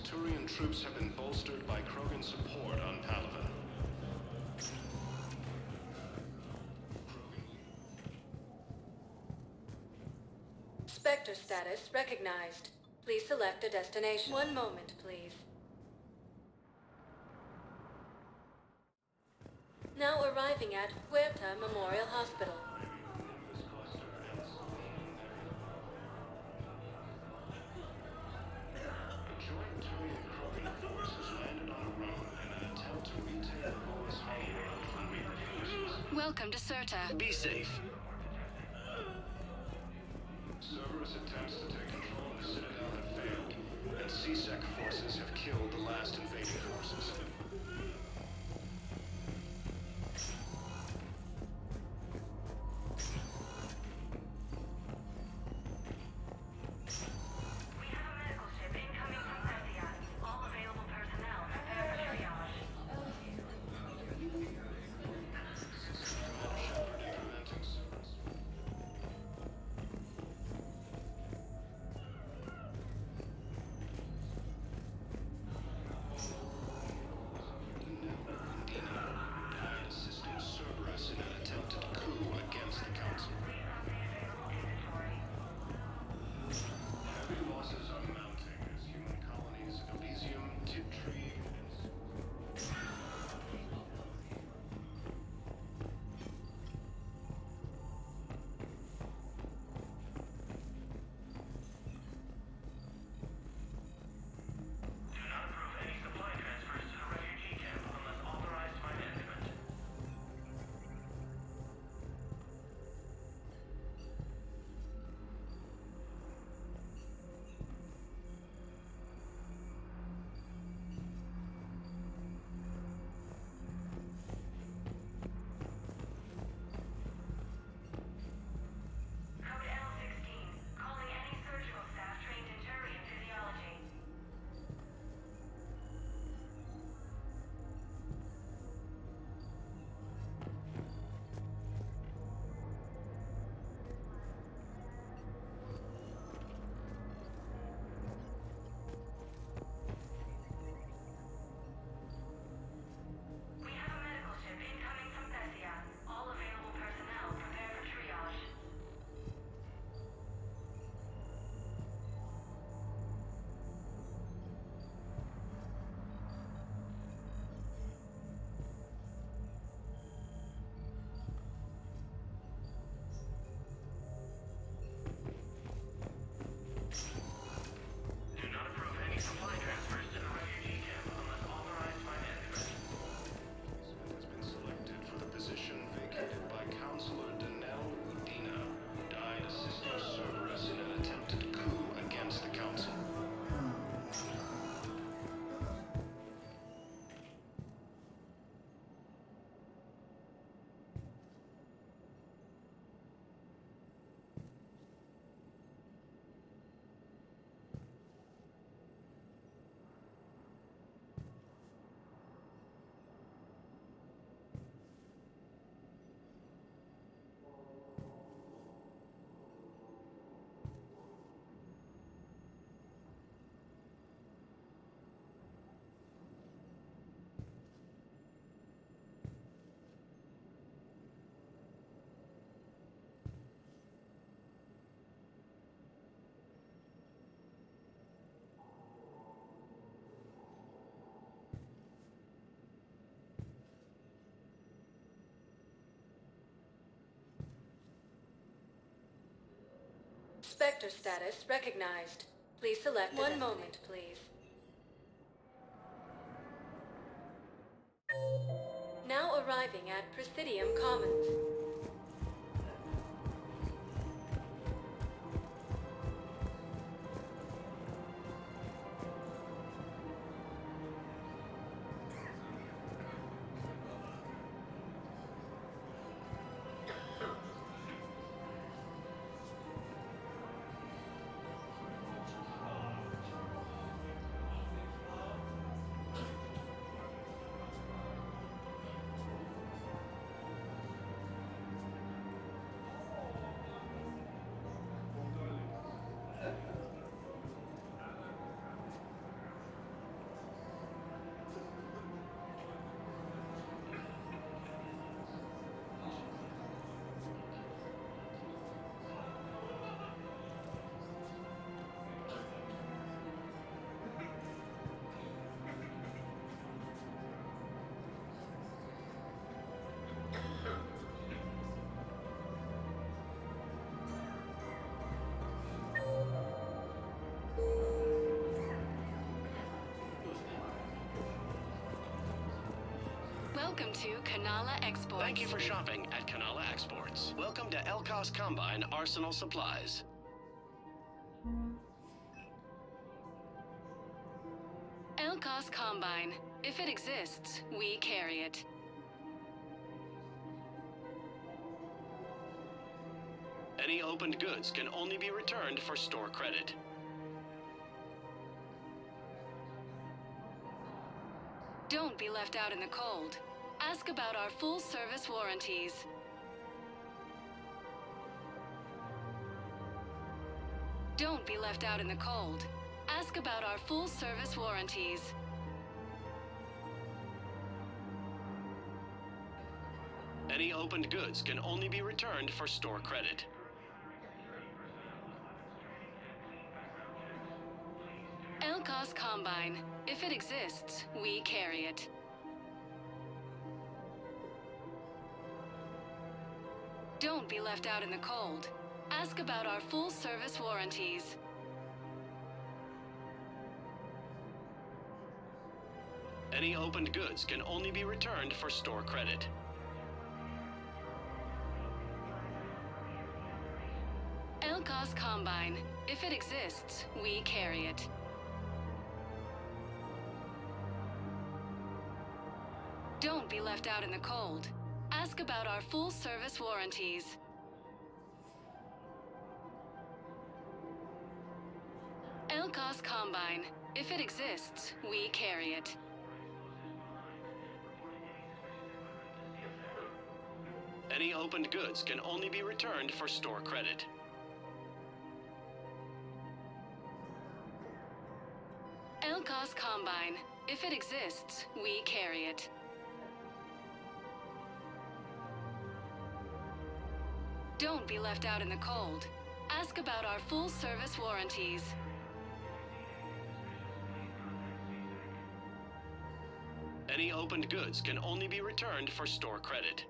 Turian troops have been bolstered by Krogan support on Palaven. Spectre status recognized. Please select a destination. One moment, please. Now arriving at Huerta Memorial Hospital. Welcome to Serta. Be safe. Cerberus attempts to take control of the Citadel have failed, and C-Sec forces have killed the last invading forces. We have a medical ship incoming from Thessia. All available personnel prepare for triage. Preventing Cerberus. Died assisting Cerberus in an attempted coup against the Council. Heavy losses are mounting as human colonies of Elysium, Tiptree, and... Do not approve any supply transfers to the refugee camp unless authorized by management. Code L16, calling any surgical staff trained in Turian physiology. We have a medical ship incoming from Thessia. All available personnel prepare for triage. Do not approve any supply transfers to the refugee camp unless authorized by management. Smith has been selected for the position vacated by Counselor Danelle Udina, who died assisting Cerberus in an attempted coup against the Council. Spectre status recognized. Please select one moment, please. Now arriving at Presidium Commons. Welcome to Kanala Exports. Thank you for shopping at Kanala Exports. Welcome to Elkos Combine Arsenal Supplies. Elkos Combine. If it exists, we carry it. Any opened goods can only be returned for store credit. Don't be left out in the cold. Ask about our full-service warranties. Don't be left out in the cold. Ask about our full-service warranties. Any opened goods can only be returned for store credit. Elkos Combine. If it exists, we carry it. Don't be left out in the cold. Ask about our full-service warranties. Any opened goods can only be returned for store credit. Elkos Combine. If it exists, we carry it. Don't be left out in the cold. Ask about our full-service warranties. Elkos Combine. If it exists, we carry it. Any opened goods can only be returned for store credit. Elkos Combine. If it exists, we carry it. Don't be left out in the cold. Ask about our full-service warranties. Any opened goods can only be returned for store credit.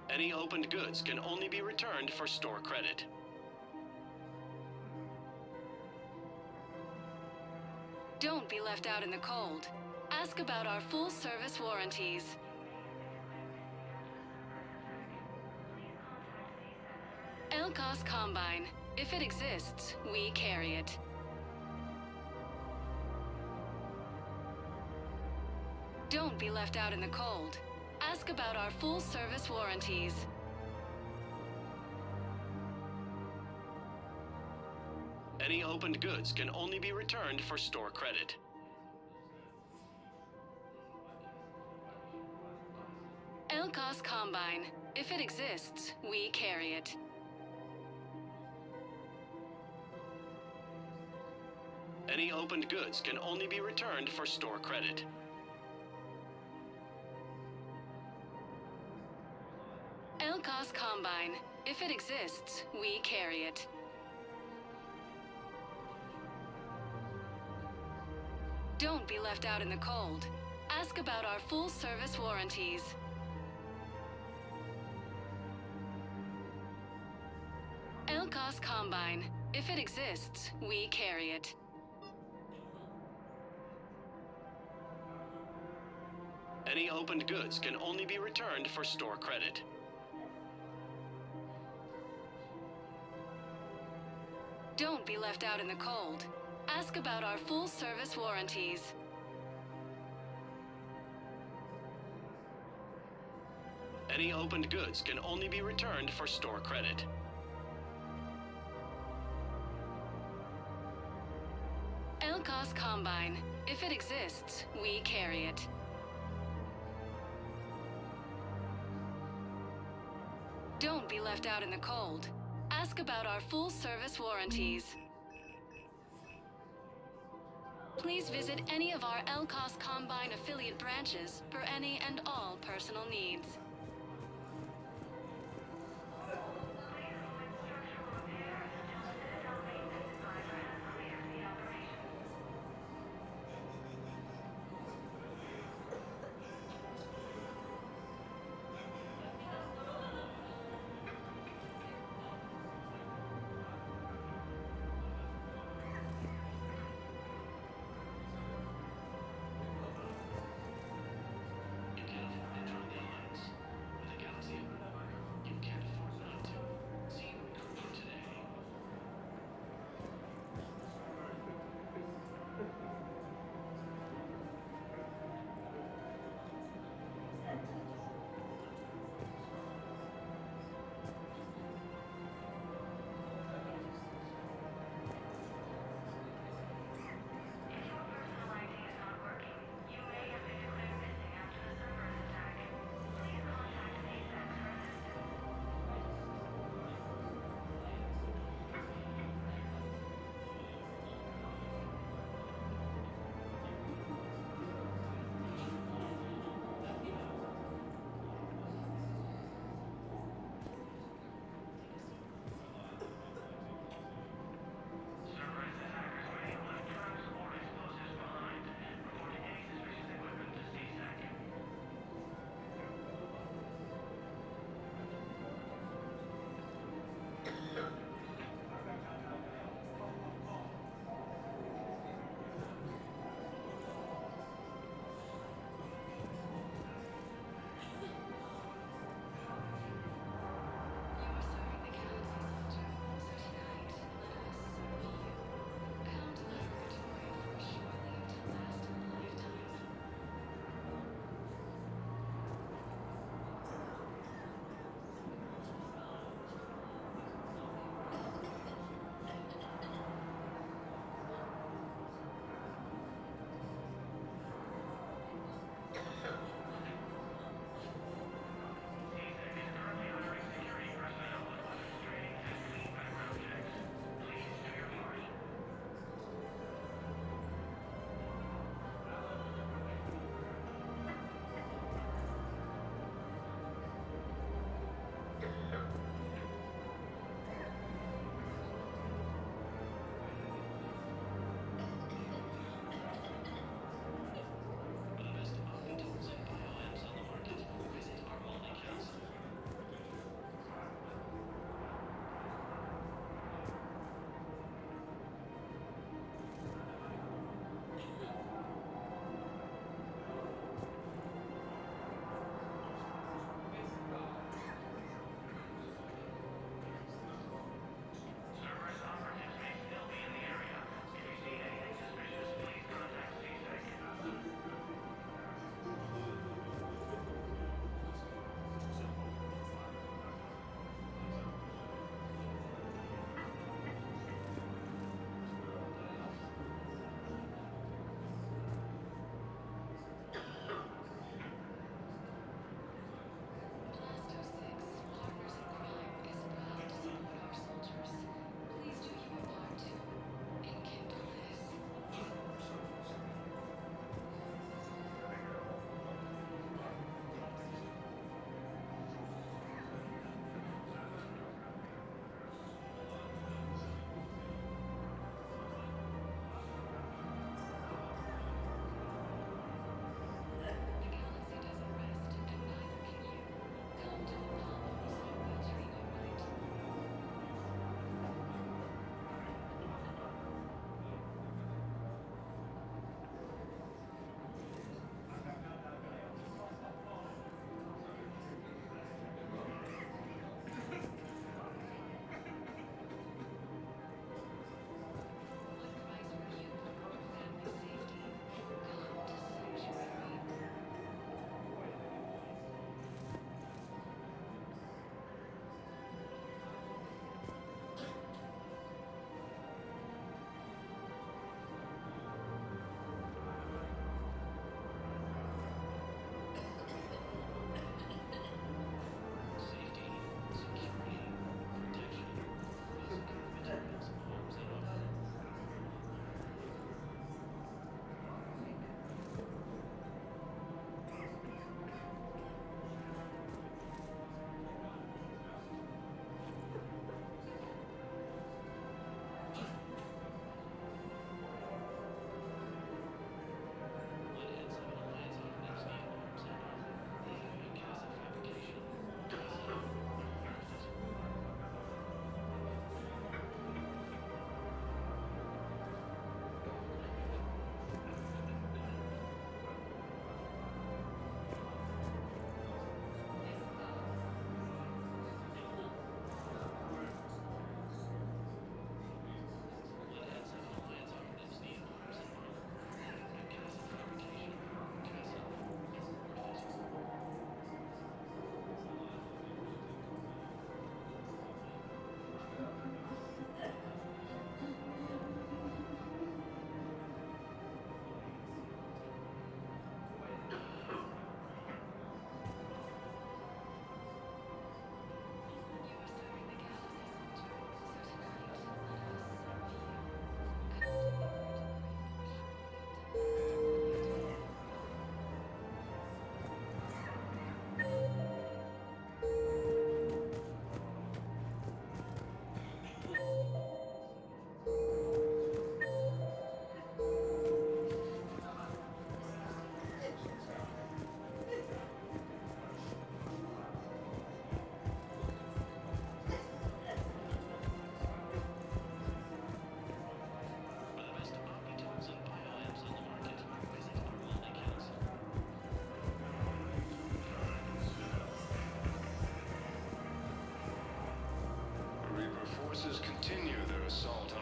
Any opened goods can only be returned for store credit. Don't be left out in the cold. Ask about our full-service warranties. Elkos Combine. If it exists, we carry it. Don't be left out in the cold. Ask about our full-service warranties. Any opened goods can only be returned for store credit. Elkos Combine. If it exists, we carry it. Any opened goods can only be returned for store credit. Elkos Combine. If it exists, we carry it. Don't be left out in the cold. Ask about our full-service warranties. Elkos Combine. If it exists, we carry it. Any opened goods can only be returned for store credit. Don't be left out in the cold. Ask about our full-service warranties. Any opened goods can only be returned for store credit. Elkos Combine. If it exists, we carry it. Don't be left out in the cold. Ask about our full-service warranties. Please visit any of our Elkos Combine affiliate branches for any and all personal needs.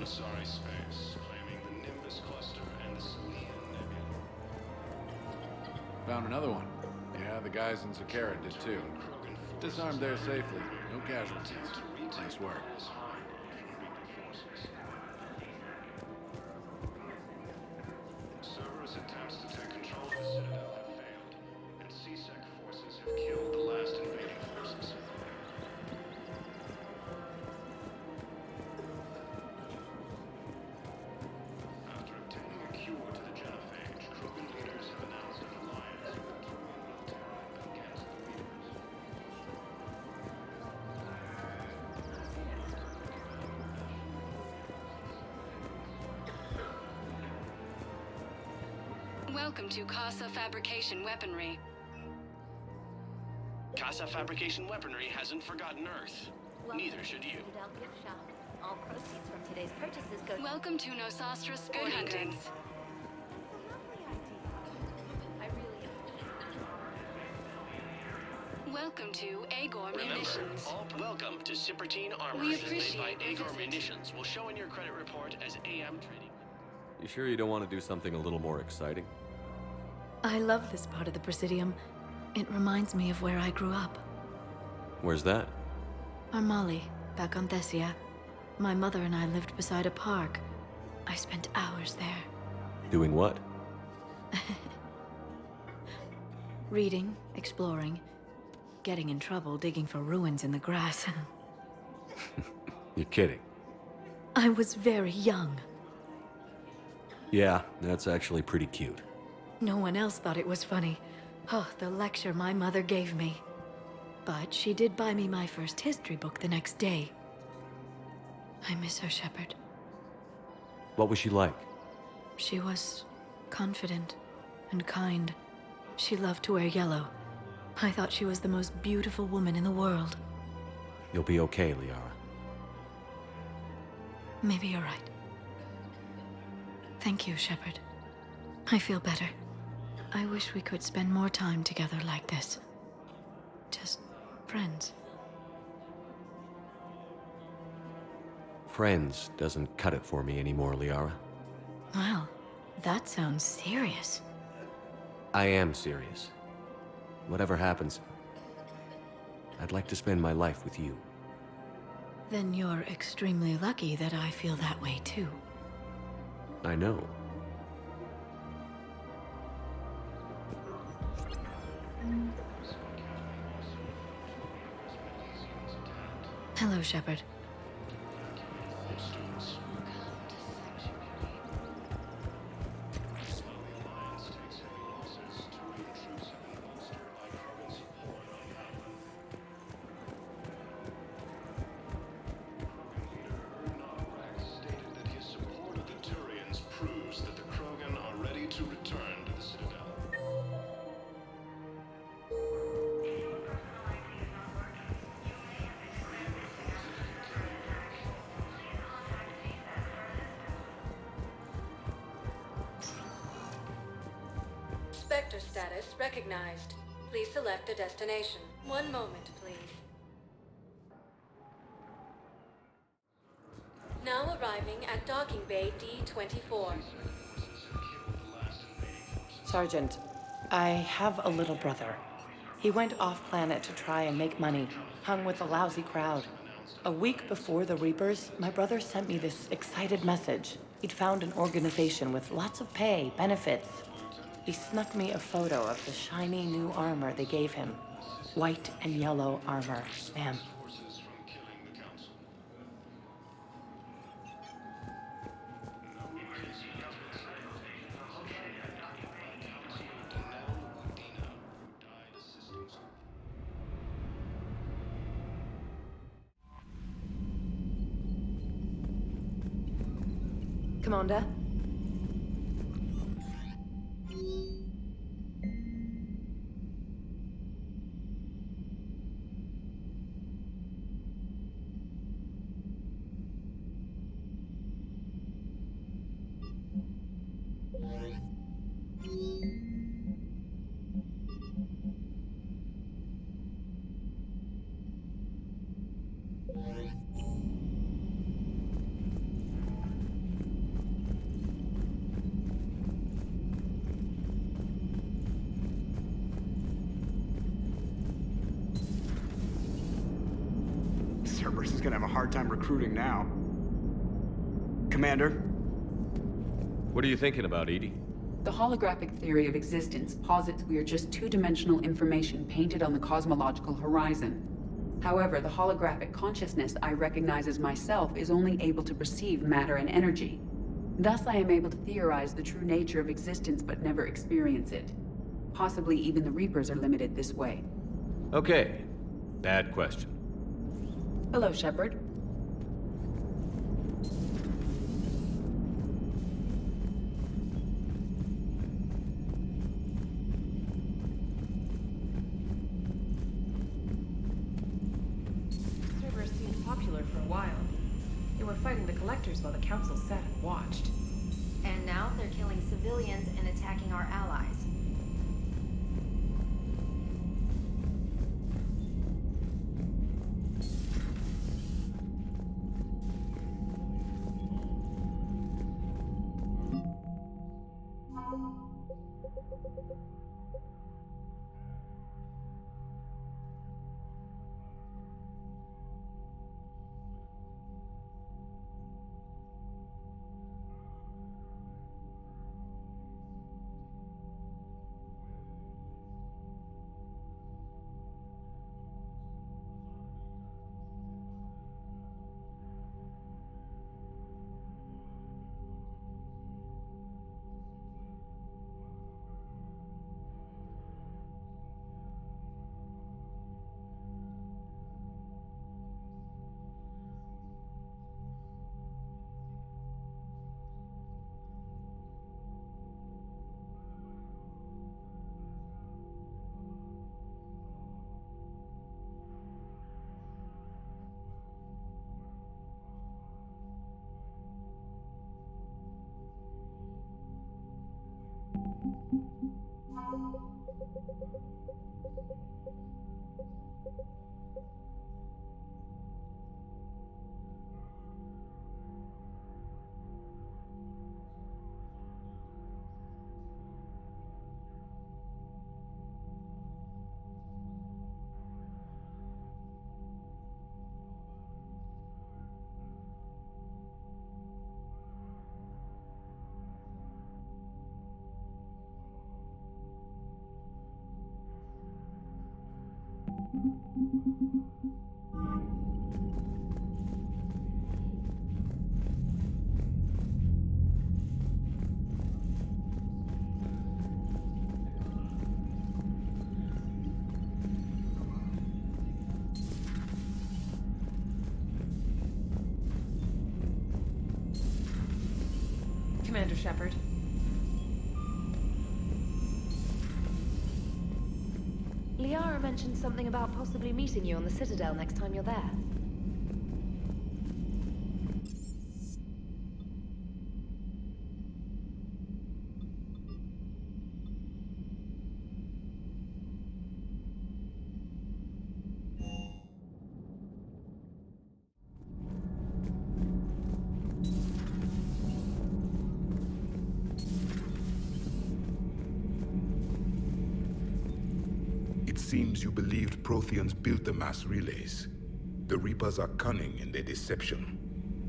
Asari space, claiming the Nimbus cluster and the Selenium Nebula. Found another one. Yeah, the guys in Zakara did too. Disarmed there safely. No casualties. Nice work. Cerberus attempts to take control of the Citadel have failed, and CSEC forces have killed the last invading forces. After obtaining a cure to the genophage, Krogan leaders have announced an alliance with the Turian military against the Reapers. Welcome to Casa Fabrication Weaponry. Casa Fabrication Weaponry hasn't forgotten Earth. Neither should you. Citadel gift shop. All proceeds from today's purchases go. Welcome to Nosastra Sporting Goods. Welcome to Agor Munitions. Welcome to Cipertine Armor. We This is made appreciate by your Agor visit. Munitions. Will show in your credit report as AM Trading. You sure you don't want to do something a little more exciting? I love this part of the Presidium. It reminds me of where I grew up. Where's that? Armali, back on Thessia. My mother and I lived beside a park. I spent hours there. Doing what? Reading, exploring, getting in trouble digging for ruins in the grass. You're kidding. I was very young. Yeah, that's actually pretty cute. No one else thought it was funny. Oh, the lecture my mother gave me. But she did buy me my first history book the next day. I miss her, Shepard. What was she like? She was confident and kind. She loved to wear yellow. I thought she was the most beautiful woman in the world. You'll be okay, Liara. Maybe you're right. Thank you, Shepard. I feel better. I wish we could spend more time together like this. Just friends. Friends doesn't cut it for me anymore, Liara. Wow, that sounds serious. I am serious. Whatever happens, I'd like to spend my life with you. Then you're extremely lucky that I feel that way too. I know. Hello, Shepard. Stated that his support of the Turians proves that the Krogan are ready to return to the Citadel. Spectre status recognized. Please select a destination. One moment, please. Now arriving at Docking Bay D-24. Sergeant, I have a little brother. He went off-planet to try and make money, hung with a lousy crowd. A week before the Reapers, my brother sent me this excited message. He'd found an organization with lots of pay, benefits. He snuck me a photo of the shiny new armor they gave him. White and yellow armor, ma'am. Commander? Cerberus is gonna have a hard time recruiting now. Commander? What are you thinking about, Edie? The holographic theory of existence posits we are just two-dimensional information painted on the cosmological horizon. However, the holographic consciousness I recognize as myself is only able to perceive matter and energy. Thus, I am able to theorize the true nature of existence but never experience it. Possibly even the Reapers are limited this way. Okay. Bad question. Hello, Shepard. Cerberus seemed popular for a while. They were fighting the Collectors while the Council sat and watched. And now they're killing civilians and attacking our allies. Commander Shepard. Liara mentioned something about possibly meeting you on the Citadel next time you're there. It seems you believed Protheans built the mass relays. The Reapers are cunning in their deception,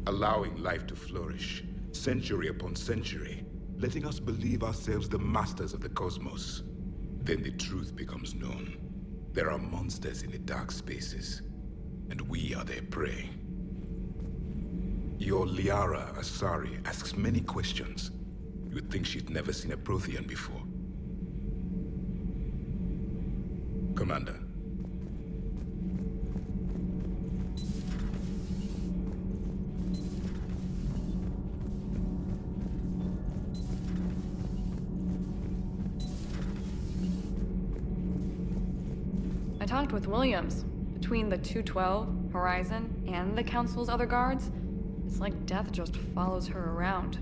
allowing life to flourish, century upon century, letting us believe ourselves the masters of the cosmos. Then the truth becomes known. There are monsters in the dark spaces, and we are their prey. Your Liara Asari asks many questions. You'd think she'd never seen a Prothean before. Commander. I talked with Williams. Between the 212, Horizon, and the Council's other guards, it's like death just follows her around.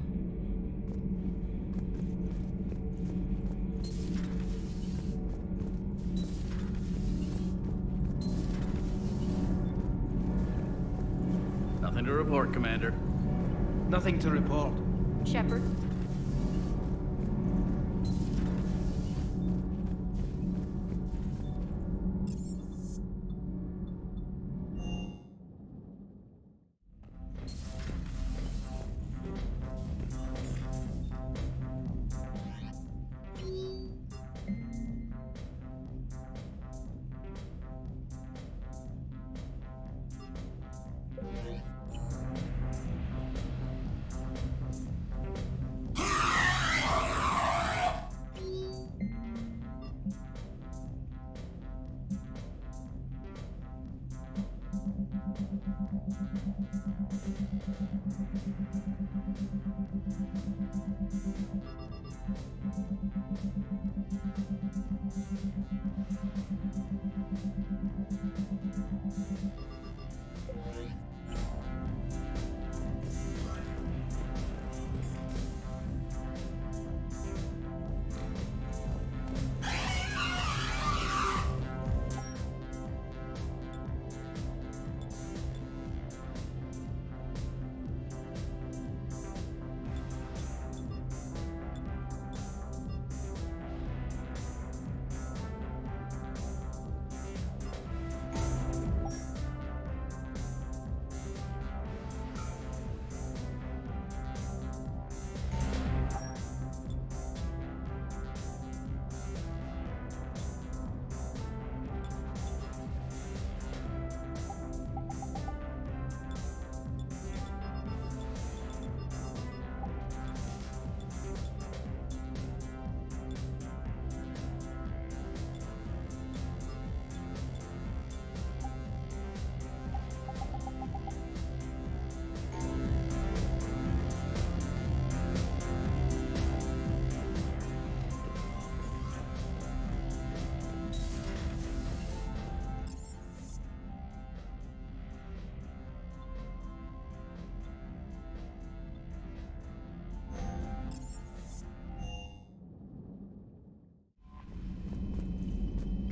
Nothing to report, Commander. Nothing to report. Shepard?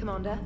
Commander.